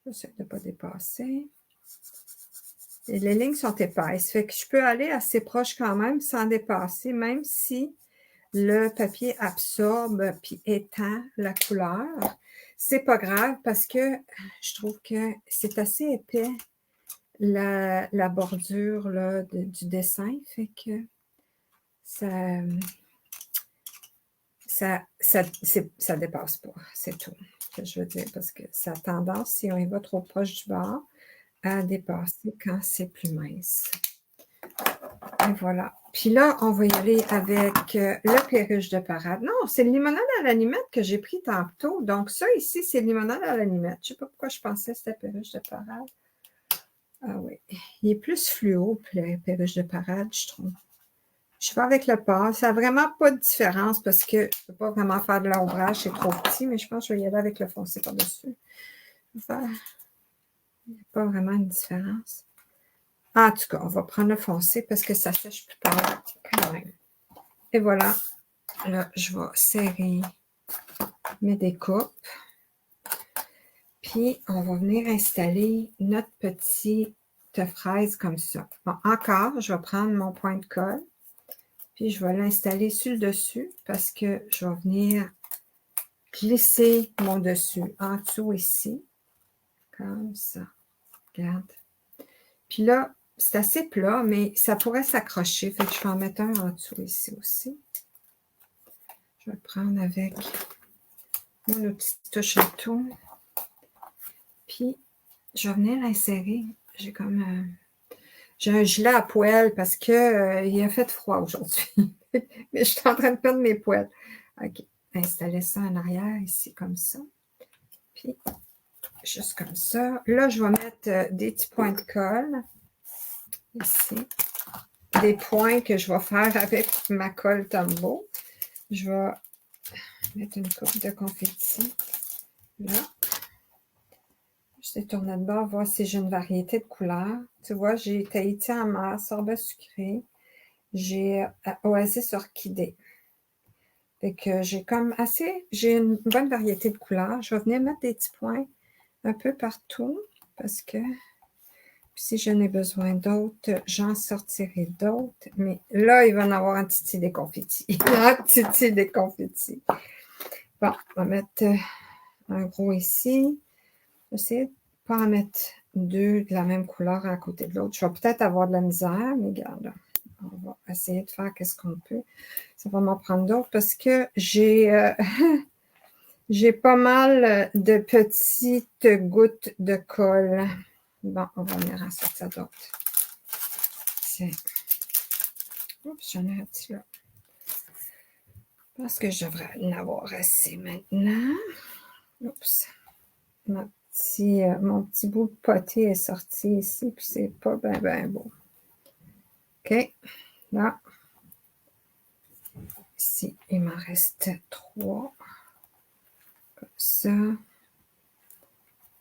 J'essaie de ne pas dépasser. Et les lignes sont épaisses. Fait que je peux aller assez proche quand même sans dépasser, même si le papier absorbe puis étend la couleur. C'est pas grave parce que je trouve que c'est assez épais la bordure là, du dessin. Fait que ça dépasse pas. C'est tout que je veux dire parce que ça a tendance, si on y va trop proche du bord, à dépasser quand c'est plus mince. Et voilà. Puis là, on va y aller avec le perruche de parade. Non, c'est le limonade à l'animette que j'ai pris tantôt. Donc ça ici, c'est le limonade à l'animette. Je ne sais pas pourquoi je pensais que c'était perruche de parade. Ah oui. Il est plus fluo, le perruche de parade, je trouve. Je vais avec le pâle. Ça n'a vraiment pas de différence parce que je ne peux pas vraiment faire de l'ombrage. C'est trop petit, mais je pense que je vais y aller avec le foncé par-dessus. Il n'y a pas vraiment une différence. En tout cas, on va prendre le foncé parce que ça sèche plus tard quand même. Et voilà. Là, je vais serrer mes découpes. Puis, on va venir installer notre petite fraise comme ça. Bon, encore, je vais prendre mon point de colle. Puis, je vais l'installer sur le dessus parce que je vais venir glisser mon dessus en dessous ici. Comme ça. Regarde. Puis là, c'est assez plat, mais ça pourrait s'accrocher. Fait que je vais en mettre un en dessous ici aussi. Je vais le prendre avec mon outil de touche à tout. Puis, je vais venir l'insérer. J'ai comme... j'ai un gilet à poêle parce que il a fait froid aujourd'hui. Mais je suis en train de perdre mes poêles. OK. Installer ça en arrière ici, comme ça. Puis, juste comme ça. Là, je vais mettre des petits points de colle. Ici. Des points que je vais faire avec ma colle Tombow. Je vais mettre une coupe de confetti. Là. Je détourne de bord, voir si j'ai une variété de couleurs. Tu vois, j'ai Tahiti en mer, sorbet sucré. J'ai Oasis orchidée. Fait que j'ai j'ai une bonne variété de couleurs. Je vais venir mettre des petits points un peu partout parce que si j'en ai besoin d'autres, j'en sortirai d'autres. Mais là, il va y en avoir un petit des confettis. Un petit des confettis. Bon, on va mettre un gros ici. Je vais essayer de ne pas en mettre deux de la même couleur à côté de l'autre. Je vais peut-être avoir de la misère, mais regarde, on va essayer de faire ce qu'on peut. Ça va m'en prendre d'autres parce que j'ai j'ai pas mal de petites gouttes de colle. Bon, on va venir en sortir d'autres. Tiens. Oups, j'en ai un petit là. Parce que je devrais en avoir assez maintenant. Oups. Mon petit bout de poté est sorti ici, puis c'est pas bien beau. OK. Là. Ici, il m'en reste 3. Comme ça.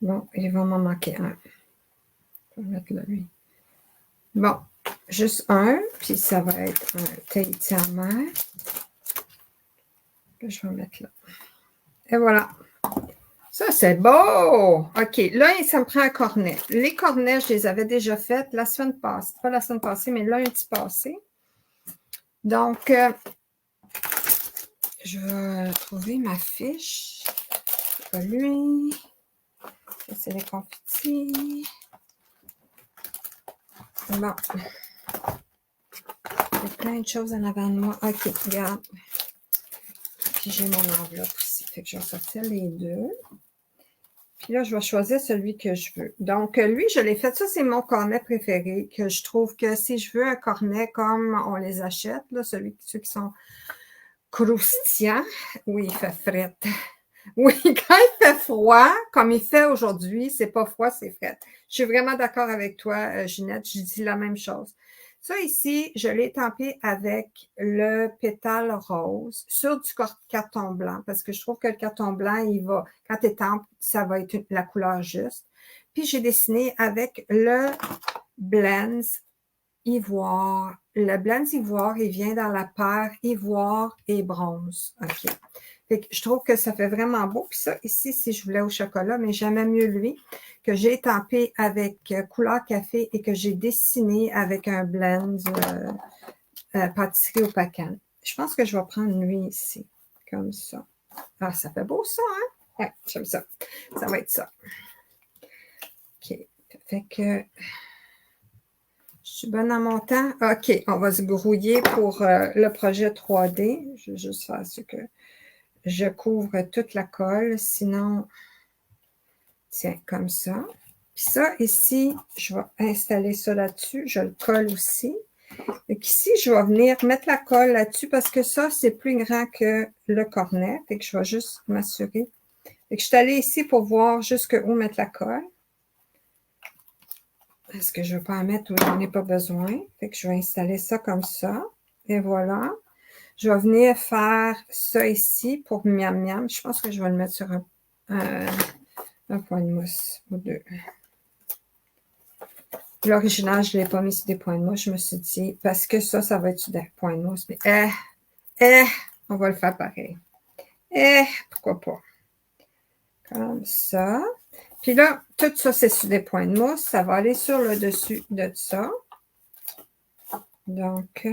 Bon, il va m'en manquer un. Je vais mettre là, lui. Bon, juste un, puis ça va être un Tahiti en mer. Que je vais mettre là. Et voilà. Ça, c'est beau! OK, là, ça me prend un cornet. Les cornets, je les avais déjà faites la semaine passée. Pas la semaine passée, mais lundi passé. Donc, je vais trouver ma fiche. Pas lui. C'est les confettis. Bon. Il y a plein de choses en avant de moi. OK, regarde. Puis j'ai mon enveloppe ici. Fait que je vais sortir les deux. Puis là, je vais choisir celui que je veux. Donc, lui, je l'ai fait. Ça, c'est mon cornet préféré, que je trouve que si je veux un cornet comme on les achète, là, ceux qui sont croustillants, oui, il fait fret. Oui, quand il fait froid, comme il fait aujourd'hui, c'est pas froid, c'est fret. Je suis vraiment d'accord avec toi, Ginette. Je dis la même chose. Ça ici, je l'ai estampé avec le pétale rose sur du carton blanc parce que je trouve que le carton blanc, quand tu étampes, ça va être la couleur juste. Puis j'ai dessiné avec le Blends Ivoire. Le Blends Ivoire, il vient dans la paire Ivoire et bronze. OK. Fait que je trouve que ça fait vraiment beau. Puis ça, ici, si je voulais au chocolat, mais j'aimais mieux lui, que j'ai estampé avec couleur café et que j'ai dessiné avec un blend pâtisserie au pacan. Je pense que je vais prendre lui ici, comme ça. Ah, ça fait beau ça, hein? Ouais, j'aime ça. Ça va être ça. OK. Fait que je suis bonne en mon temps. OK, on va se grouiller pour le projet 3D. Je vais juste faire ce que je couvre toute la colle, sinon, tiens, comme ça. Puis ça, ici, je vais installer ça là-dessus. Je le colle aussi. Et ici, je vais venir mettre la colle là-dessus parce que ça, c'est plus grand que le cornet. Fait que je vais juste m'assurer. Fait que je suis allée ici pour voir jusqu'où mettre la colle. Parce que je ne veux pas en mettre où j'en ai pas besoin. Fait que je vais installer ça comme ça. Et voilà. Je vais venir faire ça ici pour miam miam. Je pense que je vais le mettre sur un point de mousse ou deux. L'original, je ne l'ai pas mis sur des points de mousse. Je me suis dit, parce que ça va être sur des points de mousse. Mais on va le faire pareil. Pourquoi pas. Comme ça. Puis là, tout ça, c'est sur des points de mousse. Ça va aller sur le dessus de ça. Donc,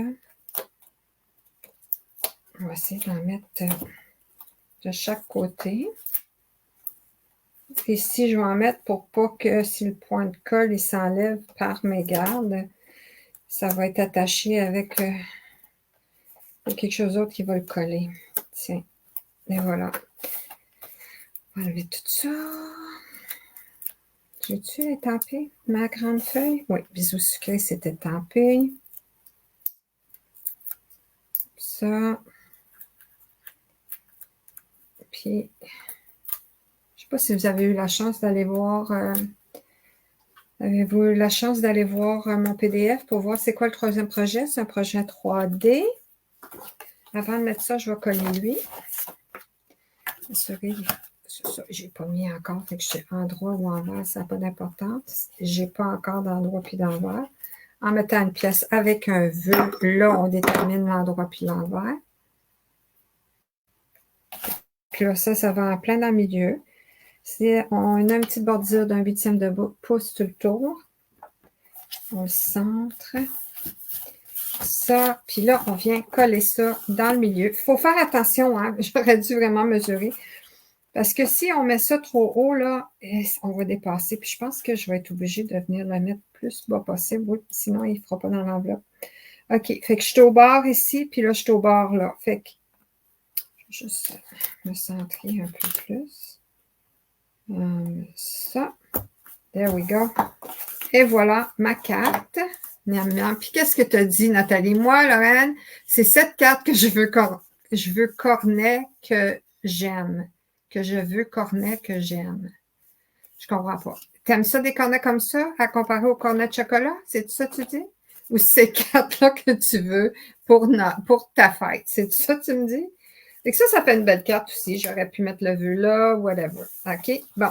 On va essayer d'en mettre de chaque côté. Ici, je vais en mettre pour pas que si le point de colle il s'enlève par mes gardes, ça va être attaché avec quelque chose d'autre qui va le coller. Tiens, et voilà. On va enlever tout ça. J'ai-tu étampé ma grande feuille? Oui, bisous sucrés, c'était étampé. Ça. Puis, je sais pas si vous avez eu la chance d'aller voir... avez-vous eu la chance d'aller voir mon PDF pour voir c'est quoi le troisième projet? C'est un projet 3D. Avant de mettre ça, je vais coller lui. Assurer, c'est ça, j'ai pas mis encore, fait que je suis endroit ou envers, ça n'a pas d'importance. J'ai pas encore d'endroit puis d'envers. En mettant une pièce avec un vœu, là, on détermine l'endroit puis l'envers. Puis là, ça va en plein dans le milieu. Si on a une petite bordure d'un 1/8 de pouce tout le tour. On le centre. Ça, puis là, on vient coller ça dans le milieu. Il faut faire attention, hein? J'aurais dû vraiment mesurer. Parce que si on met ça trop haut, là, on va dépasser. Puis je pense que je vais être obligée de venir le mettre plus bas possible. Oui, sinon, il ne fera pas dans l'enveloppe. OK. Fait que je suis au bord ici, puis là, je suis au bord là. Fait que je vais juste me centrer un peu plus. Ça. There we go. Et voilà ma carte. Miam, miam. Puis qu'est-ce que tu as dit, Nathalie? Moi, Lorraine, c'est cette carte que je veux cornet que j'aime. Que je veux cornet que j'aime. Je comprends pas. T'aimes ça des cornets comme ça, à comparer aux cornets de chocolat? C'est ça que tu dis? Ou c'est cartes-là que tu veux pour ta fête? C'est ça que tu me dis? Et que ça fait une belle carte aussi. J'aurais pu mettre le vœu là, whatever. OK? Bon.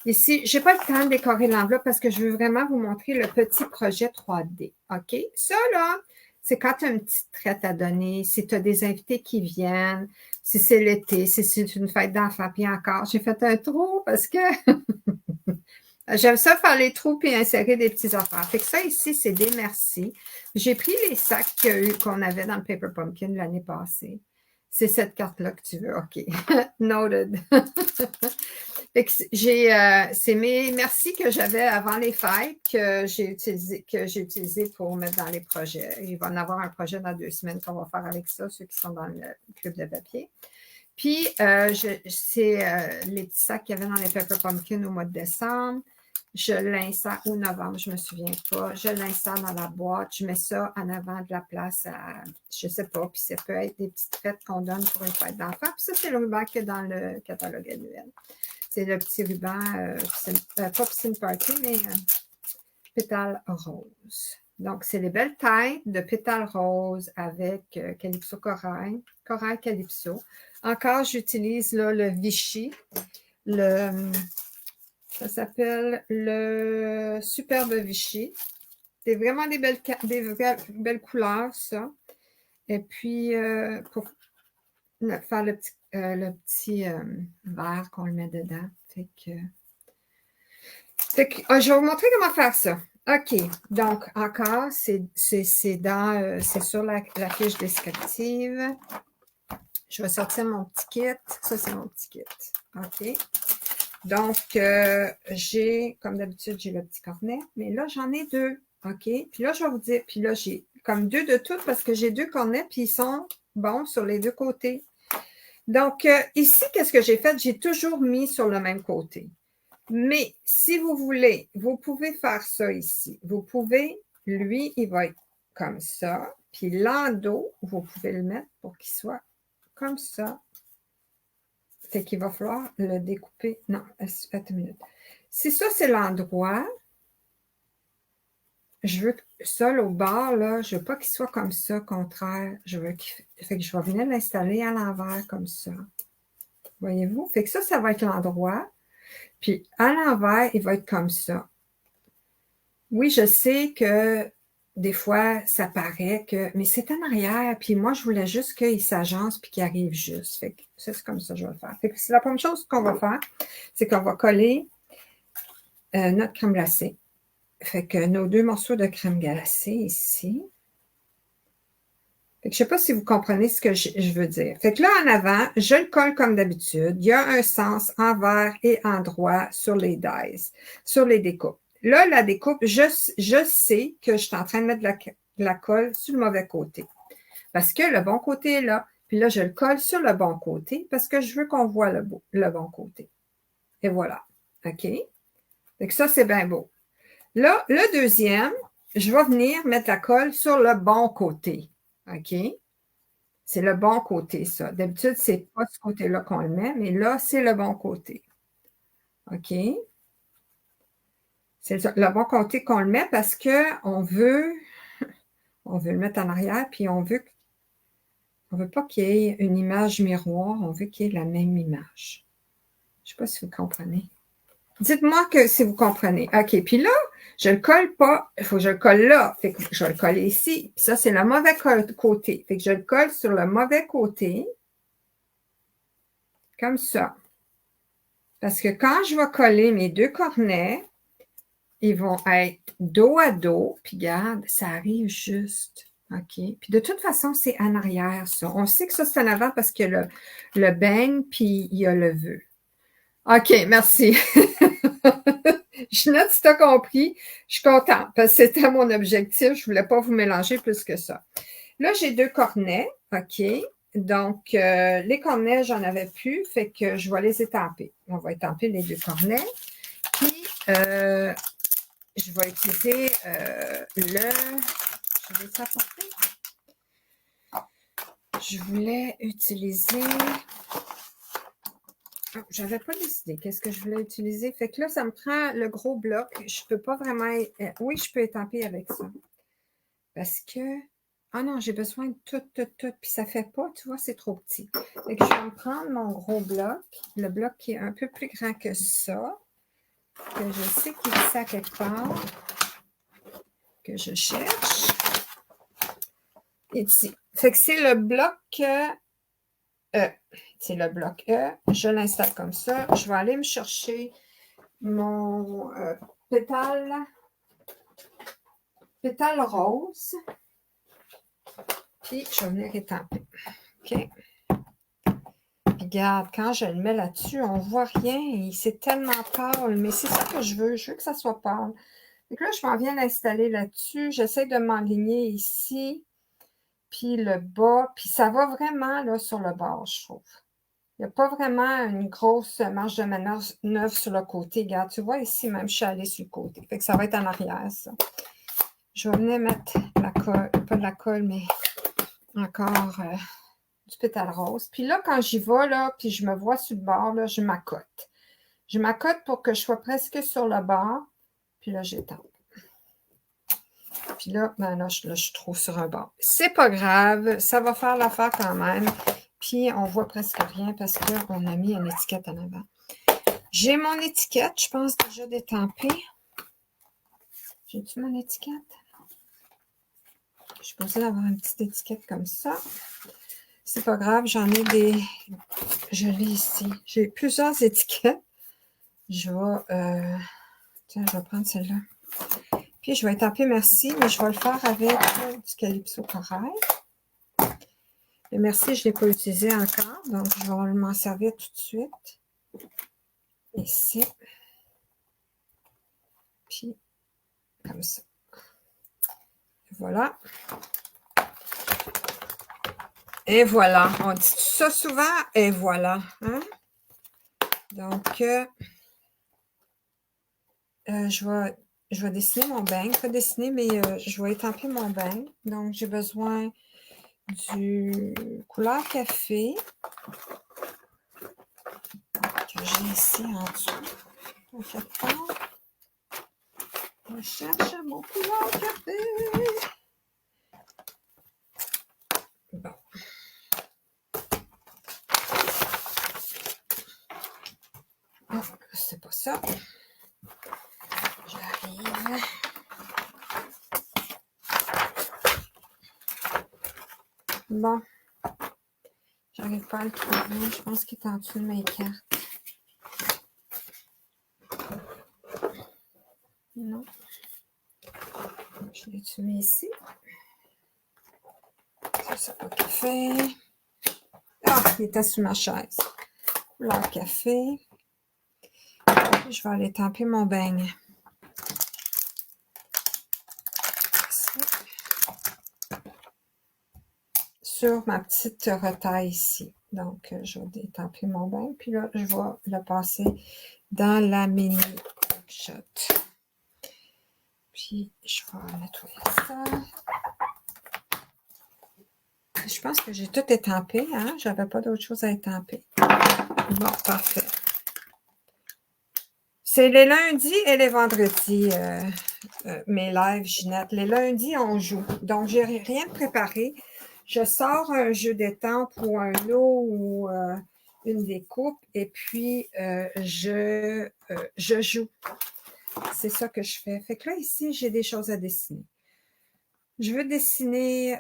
Ici, j'ai pas le temps de décorer l'enveloppe parce que je veux vraiment vous montrer le petit projet 3D. OK? Ça, là, c'est quand tu as une petite traite à donner, si tu as des invités qui viennent, si c'est l'été, si c'est une fête d'enfants, puis encore, j'ai fait un trou parce que j'aime ça faire les trous puis insérer des petits affaires. Fait que ça ici, c'est des merci. J'ai pris les sacs qu'on avait dans le Paper Pumpkin l'année passée. C'est cette carte-là que tu veux. OK. Noted. Fait que c'est mes merci que j'avais avant les fêtes que j'ai utilisé pour mettre dans les projets. Il va en avoir un projet dans 2 semaines qu'on va faire avec ça, ceux qui sont dans le club de papier. Puis, c'est les petits sacs qu'il y avait dans les Paper Pumpkin au mois de décembre. Je l'insère, ou novembre, je ne me souviens pas. Je l'insère dans la boîte. Je mets ça en avant de la place à, je ne sais pas, puis ça peut être des petites fêtes qu'on donne pour une fête d'enfant. Puis ça, c'est le ruban qui est dans le catalogue annuel. C'est le petit ruban, pas piscine party, mais pétales roses. Donc, c'est les belles têtes de pétales roses avec Calypso Corail, Corail Calypso. Encore, j'utilise là le Vichy, ça s'appelle le Superbe Vichy. C'est vraiment des belles couleurs, ça. Et puis, pour faire le petit verre qu'on le met dedans. Fait que je vais vous montrer comment faire ça. OK. Donc, encore, c'est sur la fiche descriptive. Je vais sortir mon petit kit. Ça, c'est mon petit kit. OK. Donc, j'ai, comme d'habitude, j'ai le petit cornet. Mais là, j'en ai 2. OK. Puis là, je vais vous dire, puis là, j'ai comme 2 de toutes parce que j'ai 2 cornets, puis ils sont bons sur les 2 côtés. Donc, ici, qu'est-ce que j'ai fait? J'ai toujours mis sur le même côté. Mais si vous voulez, vous pouvez faire ça ici. Vous pouvez, lui, il va être comme ça. Puis l'endos, vous pouvez le mettre pour qu'il soit comme ça. Fait qu'il va falloir le découper. Non, attends une minute. Si ça, c'est l'endroit, je veux que ça, au bord, là, je veux pas qu'il soit comme ça, contraire. Je veux fait que je vais venir l'installer à l'envers comme ça. Voyez-vous? Fait que ça va être l'endroit. Puis à l'envers, il va être comme ça. Oui, je sais que des fois, ça paraît que... Mais c'est en arrière, puis moi, je voulais juste qu'il s'agence puis qu'il arrive juste. Fait que ça, c'est comme ça que je vais le faire. Fait que c'est la première chose qu'on va faire, c'est qu'on va coller notre crème glacée. Fait que nos 2 morceaux de crème glacée ici. Fait que je ne sais pas si vous comprenez ce que je veux dire. Fait que là, en avant, je le colle comme d'habitude. Il y a un sens envers et endroit sur les dies, sur les découpes. Là, la découpe, je sais que je suis en train de mettre de la colle sur le mauvais côté. Parce que le bon côté est là. Puis là, je le colle sur le bon côté parce que je veux qu'on voit le bon côté. Et voilà. OK? Fait que ça, c'est bien beau. Là, le deuxième, je vais venir mettre la colle sur le bon côté. OK? C'est le bon côté, ça. D'habitude, c'est pas ce côté-là qu'on le met, mais là, c'est le bon côté. OK? C'est le bon côté qu'on le met parce qu'on veut le mettre en arrière, puis on veut pas qu'il y ait une image miroir, on veut qu'il y ait la même image. Je ne sais pas si vous comprenez. Dites-moi que si vous comprenez. OK, puis là, je ne le colle pas. Il faut que je le colle là. Fait que je vais le coller ici. Puis ça, c'est le mauvais côté. Fait que je le colle sur le mauvais côté. Comme ça. Parce que quand je vais coller mes deux cornets, ils vont être dos à dos. Puis regarde, ça arrive juste. OK. Puis de toute façon, c'est en arrière, ça. On sait que ça, c'est en avant parce que le beigne, puis il y a le vœu. OK, merci. Je note si tu as compris. Je suis contente parce que c'était mon objectif. Je ne voulais pas vous mélanger plus que ça. Là, j'ai deux cornets. OK. Donc, les cornets, j'en avais plus. Fait que je vais les étamper. On va étamper les deux cornets. Puis, je vais utiliser je vais s'apporter. Je voulais utiliser. Je n'avais pas décidé qu'est-ce que je voulais utiliser. Fait que là, ça me prend le gros bloc. Je ne peux pas vraiment. Oui, je peux étamper avec ça. Parce que. Ah non, j'ai besoin de tout. Puis ça ne fait pas, tu vois, c'est trop petit. Fait que je vais me prendre mon gros bloc. Le bloc qui est un peu plus grand que ça. Que je sais qu'il est à quelque part. Que je cherche. Ici. Fait que c'est le bloc E. C'est le bloc E. Je l'installe comme ça. Je vais aller me chercher mon pétale rose. Puis, je vais venir étamper. OK? Puis, regarde, quand je le mets là-dessus, on ne voit rien. C'est tellement pâle, mais c'est ça que je veux. Je veux que ça soit pâle. Donc là, je m'en viens l'installer là-dessus. J'essaie de m'enligner ici. Puis, le bas. Puis, ça va vraiment là sur le bord, je trouve. Il n'y a pas vraiment une grosse marge de manœuvre sur le côté. Regarde, tu vois ici, même, je suis allée sur le côté. Fait que ça va être en arrière, ça. Je vais venir mettre la colle, pas de la colle, mais encore du pétale rose. Puis là, quand j'y vais, là, puis je me vois sur le bord, là, je m'accote. Je m'accote pour que je sois presque sur le bord. Puis là, j'étampe. Puis là, ben là, je suis trop sur un bord. C'est pas grave, ça va faire l'affaire quand même. Puis on voit presque rien parce qu'on a mis une étiquette en avant. J'ai mon étiquette, je pense déjà d'étamper. J'ai-tu mon étiquette? Je suis posée avoir une petite étiquette comme ça. C'est pas grave, j'en ai des. Je l'ai ici. J'ai plusieurs étiquettes. Je vais. Tiens, je vais prendre celle-là. Puis je vais étamper merci, mais je vais le faire avec du Calypso Corail. Le merci, je ne l'ai pas utilisé encore, donc je vais m'en servir tout de suite. Ici. Puis comme ça. Voilà. Et voilà. On dit ça souvent, et voilà. Hein? Donc, je vais dessiner mon beigne. Pas dessiner, mais je vais étamper mon beigne. Donc, j'ai besoin du couleur café que j'ai ici en dessous. Je cherche mon couleur café. Bon. Oh, c'est pas ça. J'arrive. Bon. J'arrive pas à le trouver. Je pense qu'il est en dessous de mes cartes. Non. Je l'ai mis ici. Ça au café. Ah, il était sur ma chaise. Couleur café. Je vais aller tamper mon beigne. Sur ma petite retaille ici. Donc, je vais détamper mon bain. Puis là, je vais le passer dans la mini shot. Puis, je vais nettoyer ça. Je pense que j'ai tout étampé, hein? J'avais pas d'autre chose à étamper. Bon, parfait. C'est les lundis et les vendredis, mes lives, Ginette. Les lundis, on joue. Donc, j'ai rien préparé. Je sors un jeu d'étampes ou un lot ou une découpe et puis je joue. C'est ça que je fais. Fait que là, ici, j'ai des choses à dessiner. Je veux dessiner...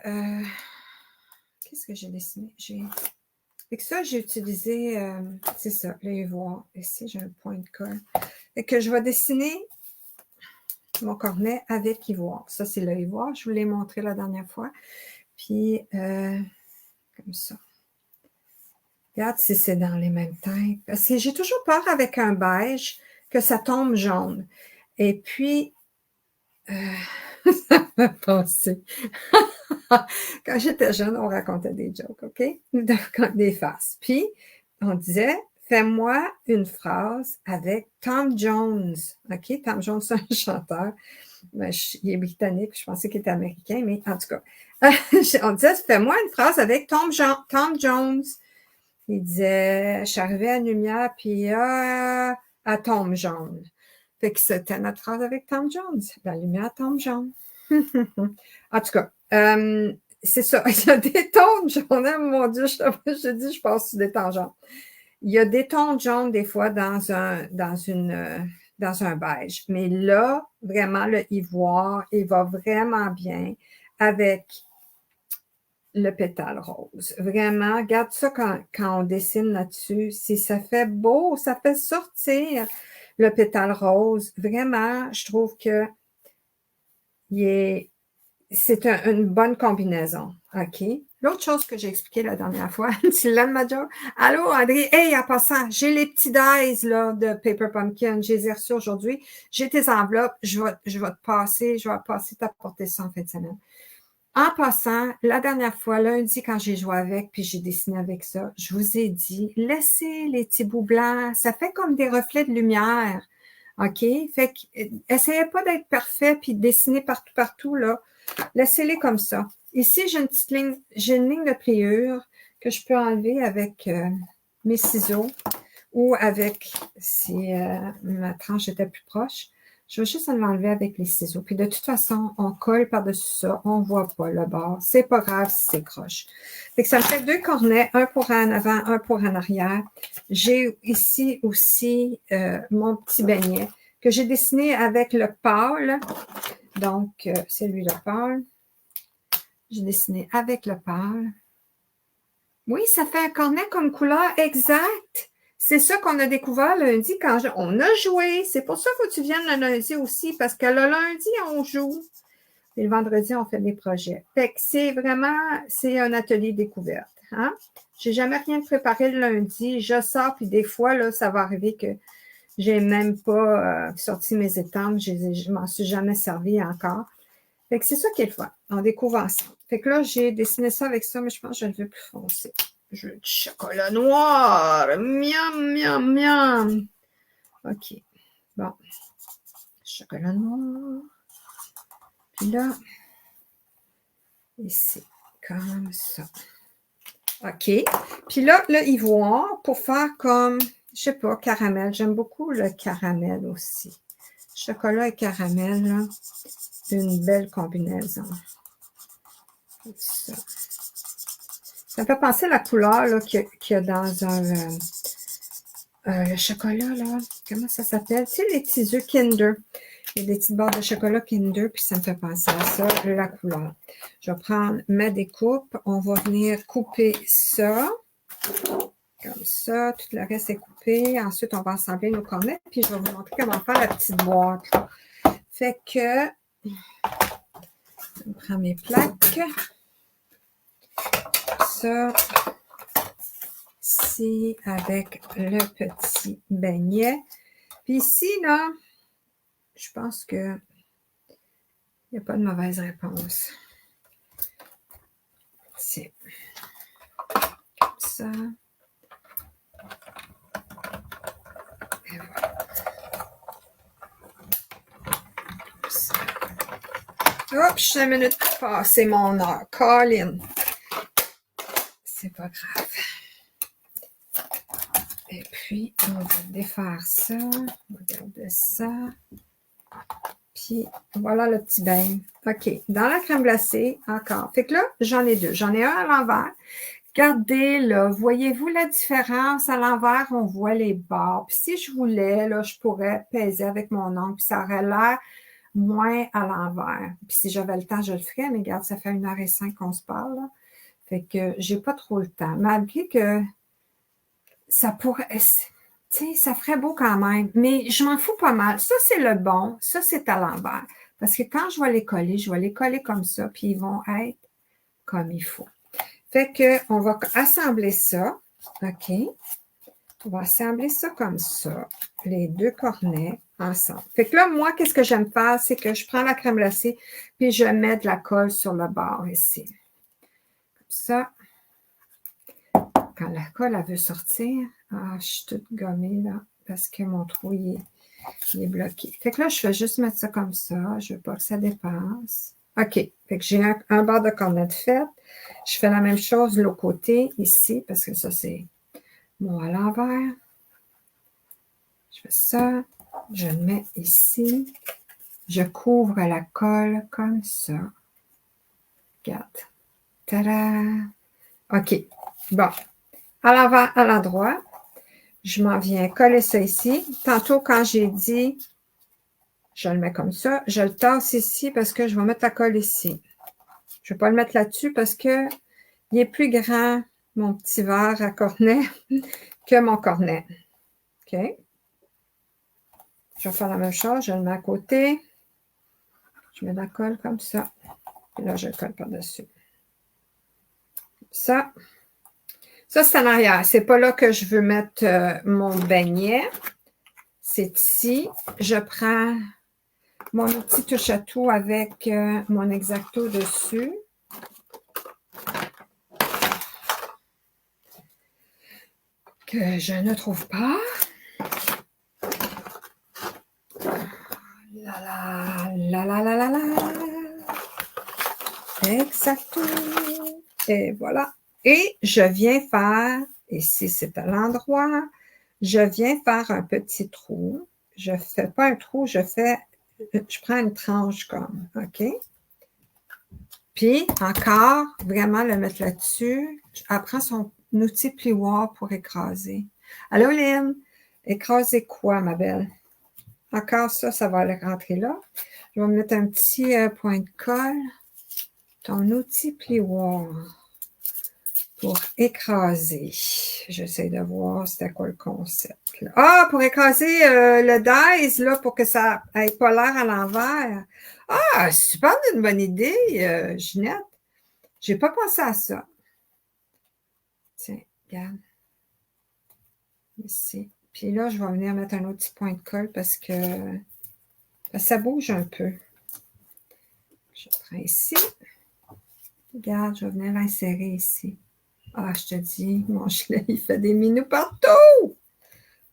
qu'est-ce que j'ai dessiné? Fait que ça, j'ai utilisé... c'est ça, l'ivoire. Ici, j'ai un point de colle. Fait que je vais dessiner mon cornet avec ivoire. Ça, c'est l'ivoire. Je vous l'ai montré la dernière fois. Puis, comme ça. Regarde si c'est dans les mêmes teintes. Parce que j'ai toujours peur avec un beige que ça tombe jaune. Et puis, ça m'a passé. Quand j'étais jeune, on racontait des jokes, OK? Des farces. Puis, on disait, fais-moi une phrase avec Tom Jones. OK? Tom Jones, c'est un chanteur. Ben, il est britannique, je pensais qu'il était américain, mais en tout cas. On disait, fais-moi une phrase avec Tom Jones. Il disait, je suis arrivée à la lumière, puis elle tombe jaune. Fait que c'était notre phrase avec Tom Jones. La lumière tombe jaune. En tout cas, c'est ça. Il y a des tons jaunes. Oh mon Dieu, je dis, je passe sur des tangentes. Il y a des tons jaunes des fois dans un beige. Mais là, vraiment, le ivoire, il va vraiment bien avec le pétale rose. Vraiment, regarde ça quand on dessine là-dessus. Si ça fait beau, ça fait sortir le pétale rose. Vraiment, je trouve que c'est une bonne combinaison. OK? L'autre chose que j'ai expliqué la dernière fois, tu l'aimes, ma joke? Allô, André? Hey, en passant, j'ai les petits dies là, de Paper Pumpkin. Je les ai reçus aujourd'hui. J'ai tes enveloppes. Je vais t'apporter ça en fin de semaine. En passant, la dernière fois, lundi, quand j'ai joué avec, puis j'ai dessiné avec ça, je vous ai dit, laissez les petits bouts blancs, ça fait comme des reflets de lumière, OK? Fait que, essayez pas d'être parfait, puis de dessiner partout, là. Laissez-les comme ça. Ici, j'ai une ligne de pliure que je peux enlever avec mes ciseaux ou avec, si ma tranche était plus proche, je vais juste l'enlever avec les ciseaux. Puis de toute façon, on colle par-dessus ça. On ne voit pas le bord. C'est pas grave si c'est croche. Fait que ça me fait deux cornets, un pour en avant, un pour en arrière. J'ai ici aussi mon petit beignet que j'ai dessiné avec le pâle. Donc, c'est lui le pâle. J'ai dessiné avec le pâle. Oui, ça fait un cornet comme couleur exact. C'est ça qu'on a découvert lundi quand on a joué. C'est pour ça qu'il faut que tu viennes le lundi aussi, parce que le lundi, on joue. Et le vendredi, on fait des projets. Fait que c'est un atelier découverte. Hein? J'ai jamais rien préparé le lundi. Je sors, puis des fois, là, ça va arriver que j'ai même pas sorti mes étampes. Je m'en suis jamais servi encore. Fait que c'est ça qui est le fun. On découvre ensemble. Fait que là, j'ai dessiné ça avec ça, mais je pense que je le veux plus foncé. Je veux du chocolat noir. Miam, miam, miam. OK. Bon. Chocolat noir. Puis là, ici, comme ça. OK. Puis là, le ivoire, pour faire comme, je sais pas, caramel. J'aime beaucoup le caramel aussi. Chocolat et caramel, là. Une belle combinaison. Ça. Ça me fait penser à la couleur qu'il y a dans le chocolat, là. Comment ça s'appelle? Tu sais, les petits œufs Kinder. Il y a des petites barres de chocolat Kinder, puis ça me fait penser à ça, la couleur. Je vais prendre ma découpe. On va venir couper ça. Comme ça. Tout le reste est coupé. Ensuite, on va assembler nos cornets, puis je vais vous montrer comment faire la petite boîte. Fait que, je prends mes plaques. Ça, ici, avec le petit beignet. Puis ici, là, je pense que il n'y a pas de mauvaise réponse. C'est comme ça. Et voilà. Ça. Hop, je suis 5 minutes passé mon heure. Colin. C'est pas grave. Et puis, on va défaire ça. On va garder ça. Puis, voilà le petit bain. OK. Dans la crème glacée, encore. Fait que là, j'en ai deux. J'en ai un à l'envers. Regardez, là, voyez-vous la différence? À l'envers, on voit les bords. Puis si je voulais, là, je pourrais peser avec mon ongle, puis ça aurait l'air moins à l'envers. Puis si j'avais le temps, je le ferais, mais regarde, ça fait 1h05 qu'on se parle, là. Fait que j'ai pas trop le temps. Malgré que ça pourrait, tu sais, ça ferait beau quand même, mais je m'en fous pas mal. Ça, c'est le bon, ça, c'est à l'envers. Parce que quand je vais les coller comme ça, puis ils vont être comme il faut. Fait que on va assembler ça, OK? On va assembler ça comme ça, les deux cornets ensemble. Fait que là, moi, qu'est-ce que j'aime faire, c'est que je prends la crème glacée, puis je mets de la colle sur le bord ici. Comme ça. Quand la colle, elle veut sortir, je suis toute gommée, là, parce que mon trou, il est bloqué. Fait que là, je fais juste mettre ça comme ça. Je veux pas que ça dépasse. OK. Fait que j'ai un bord de cornet de fait. Je fais la même chose de l'autre côté, ici, parce que ça, c'est mon à l'envers. Je fais ça. Je le mets ici. Je couvre la colle comme ça. Regarde. Tada! OK. Bon. À l'envers, à l'endroit. Je m'en viens coller ça ici. Tantôt, quand j'ai dit, je le mets comme ça, je le tasse ici parce que je vais mettre la colle ici. Je ne vais pas le mettre là-dessus parce que il est plus grand, mon petit verre à cornet, que mon cornet. OK? Je vais faire la même chose. Je le mets à côté. Je mets la colle comme ça. Et là, je le colle par-dessus. Ça. Ça, c'est en arrière. C'est pas là que je veux mettre mon beignet. C'est ici. Je prends mon outil touche-à-tout avec mon X-Acto dessus. Que je ne trouve pas. La la la la la la. X-Acto. Et voilà. Et je viens faire, ici c'est à l'endroit, je viens faire un petit trou. Je ne fais pas un trou, je prends une tranche comme, OK? Puis, encore, vraiment le mettre là-dessus. Elle prend son outil plioir pour écraser. Allô, Lynn? Écraser quoi, ma belle? Encore ça, ça va aller rentrer là. Je vais mettre un petit point de colle. Ton outil plioir pour écraser. J'essaie de voir c'était quoi le concept. Là. Ah, pour écraser le dice, là, pour que ça n'ait pas l'air à l'envers. Ah, super une bonne idée, Ginette. J'ai pas pensé à ça. Tiens, regarde. Ici. Puis là, je vais venir mettre un autre petit point de colle parce que ça bouge un peu. Je prends ici. Regarde, je vais venir l'insérer ici. Ah, je te dis, mon gilet, il fait des minous partout.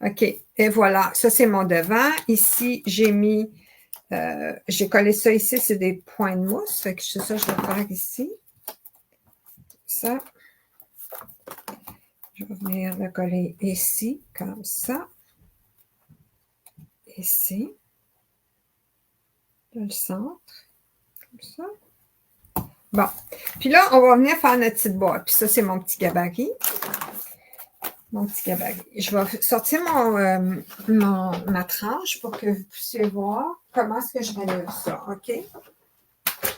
OK. Et voilà. Ça, c'est mon devant. Ici, j'ai mis, j'ai collé ça ici, c'est des points de mousse. Fait que c'est ça, je vais faire ici. Ça. Je vais venir le coller ici, comme ça. Ici. Dans le centre. Comme ça. Bon. Puis là, on va venir faire notre petite boîte. Puis ça, c'est mon petit gabarit. Mon petit gabarit. Je vais sortir ma tranche pour que vous puissiez voir comment est-ce que je relève ça. OK?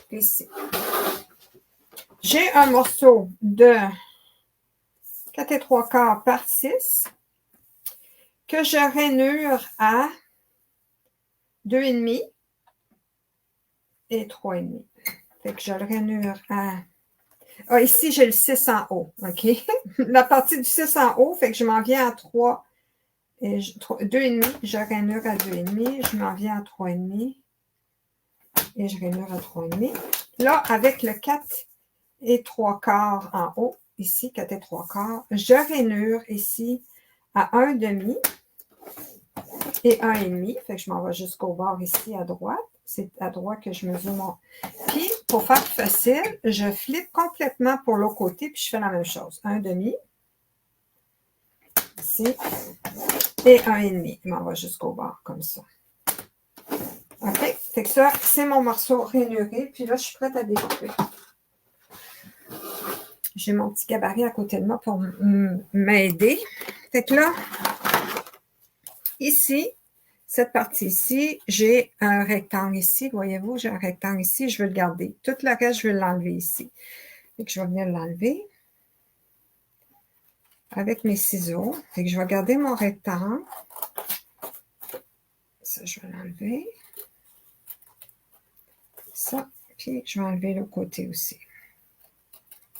Ici. J'ai un morceau de 4 3/4 par 6 que je rainure à 2,5 et 3,5. Fait que je le rainure à Ah, ici, j'ai le 6 en haut, OK? La partie du 6 en haut, fait que je m'en viens à 3 et 2,5. Je rainure à 2,5. Je m'en viens à 3,5. Et je rainure à 3,5. Là, avec le 4 et 3 quarts en haut, ici, 4 et 3 quarts, je rainure ici à 1,5 et 1,5. Fait que je m'en vais jusqu'au bord ici à droite. C'est à droite que je mesure mon... Puis, pour faire facile, je flippe complètement pour l'autre côté, puis je fais la même chose. 1,5 ici et 1,5. Je m'en vais jusqu'au bord, comme ça. OK? Fait que ça, c'est mon morceau rainuré. Puis là, je suis prête à découper. J'ai mon petit gabarit à côté de moi pour m'aider. Fait que là, ici, cette partie ici, j'ai un rectangle ici. Voyez-vous, j'ai un rectangle ici. Je veux le garder. Tout le reste, je veux l'enlever ici. Fait que je vais venir l'enlever avec mes ciseaux. Fait que je vais garder mon rectangle. Ça, je vais l'enlever. Ça, puis je vais enlever l'autre côté aussi.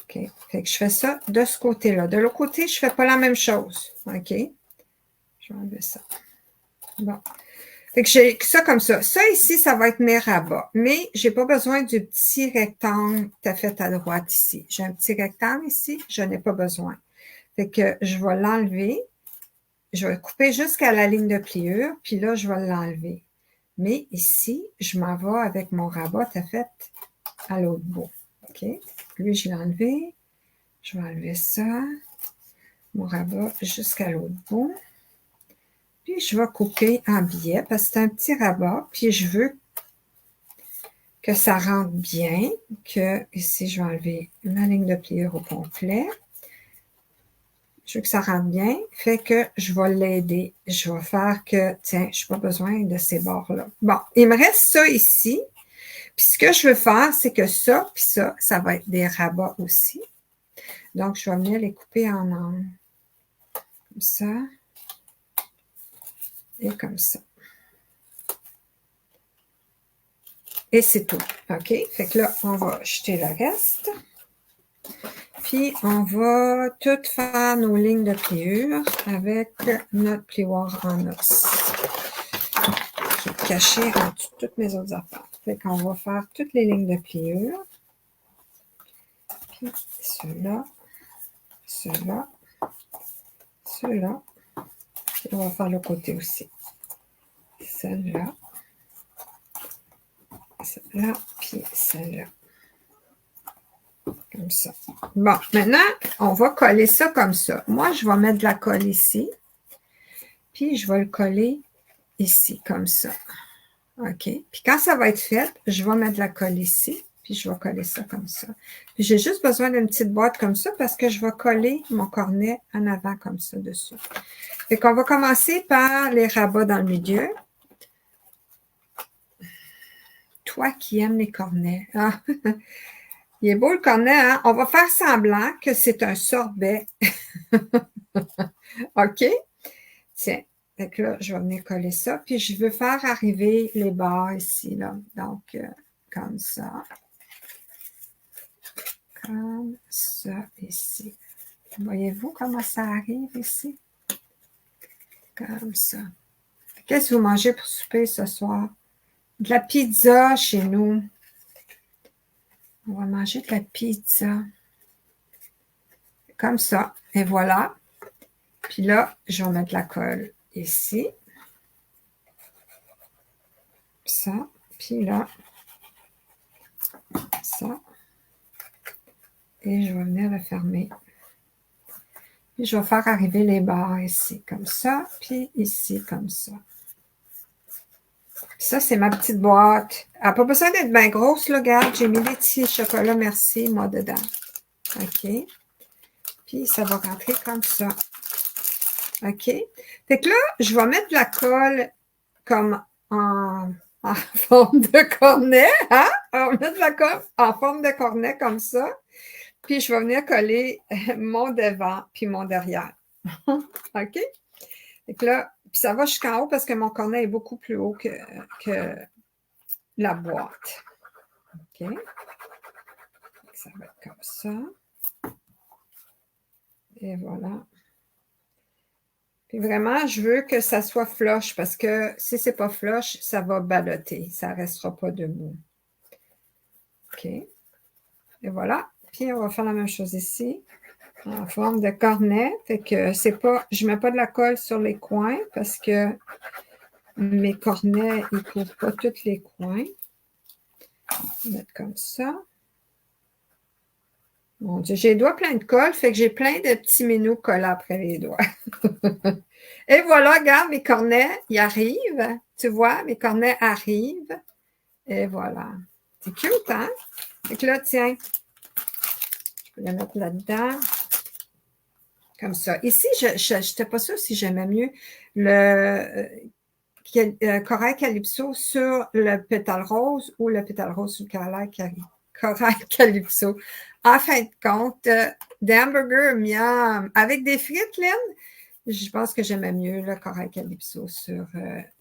OK. Fait que je fais ça de ce côté-là. De l'autre côté, je ne fais pas la même chose. OK. Je vais enlever ça. Bon. Fait que j'ai ça comme ça. Ça ici, ça va être mes rabats. Mais je n'ai pas besoin du petit rectangle tout à fait à droite ici. J'ai un petit rectangle ici, je n'ai pas besoin. Fait que je vais l'enlever. Je vais couper jusqu'à la ligne de pliure, puis là, je vais l'enlever. Mais ici, je m'en vais avec mon rabat tout à fait à l'autre bout. OK? Lui, je l'ai enlevé. Je vais enlever ça. Mon rabat jusqu'à l'autre bout. Puis, je vais couper en biais parce que c'est un petit rabat. Puis, je veux que ça rentre bien. Que ici, je vais enlever ma ligne de pliure au complet. Je veux que ça rentre bien. Fait que je vais l'aider. Je vais faire que, tiens, je n'ai pas besoin de ces bords-là. Bon, il me reste ça ici. Puis, ce que je veux faire, c'est que ça, puis ça va être des rabats aussi. Donc, je vais venir les couper en angles. Comme ça. Et comme ça. Et c'est tout. OK? Fait que là, on va jeter le reste. Puis, on va tout faire nos lignes de pliure avec notre plioir en os. Qui est caché entre toutes mes autres affaires. Fait qu'on va faire toutes les lignes de pliure. Puis, ceux-là, ceux-là, ceux-là. Puis, on va faire le côté aussi. Celle-là. Celle-là, puis celle-là. Comme ça. Bon, maintenant, on va coller ça comme ça. Moi, je vais mettre de la colle ici. Puis, je vais le coller ici, comme ça. OK. Puis, quand ça va être fait, je vais mettre de la colle ici. Puis, je vais coller ça comme ça. Puis, j'ai juste besoin d'une petite boîte comme ça parce que je vais coller mon cornet en avant comme ça dessus. Fait qu'on va commencer par les rabats dans le milieu. Toi qui aimes les cornets. Ah. Il est beau le cornet, hein? On va faire semblant que c'est un sorbet. OK? Tiens. Fait que là, je vais venir coller ça. Puis, je veux faire arriver les barres ici, là. Donc, comme ça. Comme ça, ici. Voyez-vous comment ça arrive ici? Comme ça. Qu'est-ce que vous mangez pour souper ce soir? De la pizza chez nous. On va manger de la pizza. Comme ça. Et voilà. Puis là, je vais mettre la colle ici. Ça. Puis là. Ça. Et je vais venir le fermer. Puis je vais faire arriver les barres ici, comme ça. Puis ici, comme ça. Ça, c'est ma petite boîte. Elle n'a pas besoin d'être bien grosse, là, regarde. J'ai mis des petits chocolats, merci, moi, dedans. OK. Puis, ça va rentrer comme ça. OK. Fait que là, je vais mettre de la colle comme en forme de cornet. Hein? On va mettre de la colle en forme de cornet comme ça. Puis, je vais venir coller mon devant puis mon derrière. OK? Fait que là, puis ça va jusqu'en haut parce que mon cornet est beaucoup plus haut que la boîte. OK? Ça va être comme ça. Et voilà. Puis vraiment, je veux que ça soit flush parce que si c'est pas flush, ça va balloter. Ça ne restera pas debout. OK. Et voilà. Puis on va faire la même chose ici. En forme de cornet. Fait que c'est pas. Je ne mets pas de la colle sur les coins parce que mes cornets, ils ne couvrent pas tous les coins. On va mettre comme ça. Mon Dieu, j'ai les doigts pleins de colle, fait que j'ai plein de petits minous collés après les doigts. Et voilà, regarde, mes cornets, ils arrivent. Tu vois, mes cornets arrivent. Et voilà. C'est cute, hein? Fait que là, tiens, je peux les mettre là-dedans. Comme ça. Ici, je n'étais pas sûre si j'aimais mieux le corail calypso sur le pétale rose ou le pétale rose sur le corail calypso. En fin de compte, des hamburgers miam avec des frites, Lynn, je pense que j'aimais mieux le corail calypso sur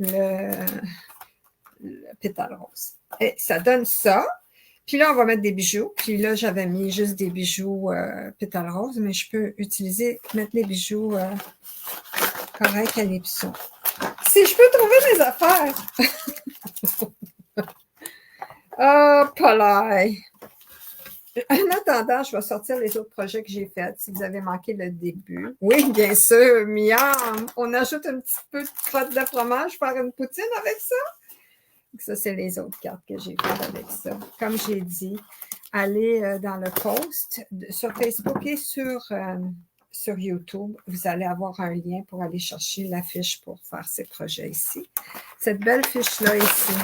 le pétale rose. Et ça donne ça. Puis là, on va mettre des bijoux. Puis là, j'avais mis juste des bijoux pétale rose, mais je peux mettre les bijoux corail calypso. Si je peux trouver mes affaires. Oh, Paulaï. En attendant, je vais sortir les autres projets que j'ai faits, si vous avez manqué le début. Oui, bien sûr, miam! On ajoute un petit peu de crotte de fromage pour faire une poutine avec ça. Ça, c'est les autres cartes que j'ai faites avec ça. Comme j'ai dit, allez dans le post sur Facebook et sur YouTube. Vous allez avoir un lien pour aller chercher la fiche pour faire ces projets ici. Cette belle fiche-là ici.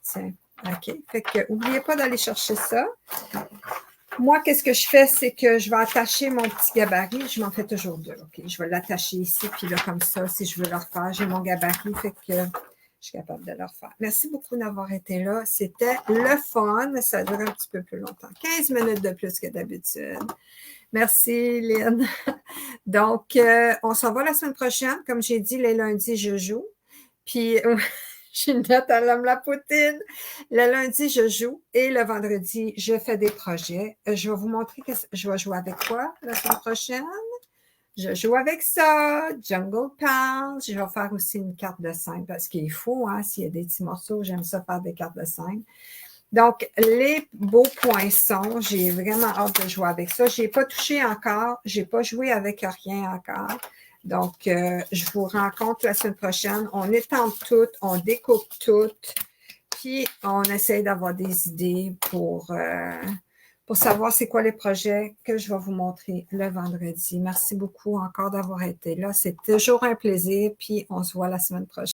Tiens. OK. Fait que, n'oubliez pas d'aller chercher ça. Moi, qu'est-ce que je fais? C'est que je vais attacher mon petit gabarit. Je m'en fais toujours deux. OK. Je vais l'attacher ici, puis là, comme ça, si je veux le refaire, j'ai mon gabarit. Fait que je suis capable de le refaire. Merci beaucoup d'avoir été là. C'était le fun. Ça a duré un petit peu plus longtemps. 15 minutes de plus que d'habitude. Merci, Lynn. Donc, on s'en va la semaine prochaine. Comme j'ai dit, les lundis, je joue. Puis, Ginette, elle aime la poutine. Le lundi, je joue et le vendredi, je fais des projets. Je vais vous montrer que je vais jouer avec quoi la semaine prochaine. Je joue avec ça, Jungle Pals. Je vais faire aussi une carte de scène parce qu'il faut, hein, s'il y a des petits morceaux, j'aime ça faire des cartes de scène. Donc, les beaux poinçons, j'ai vraiment hâte de jouer avec ça. Je n'ai pas touché encore, je n'ai pas joué avec rien encore. Donc, je vous rencontre la semaine prochaine. On étend tout, on découpe tout, puis on essaye d'avoir des idées pour savoir c'est quoi les projets que je vais vous montrer le vendredi. Merci beaucoup encore d'avoir été là. C'est toujours un plaisir, puis on se voit la semaine prochaine.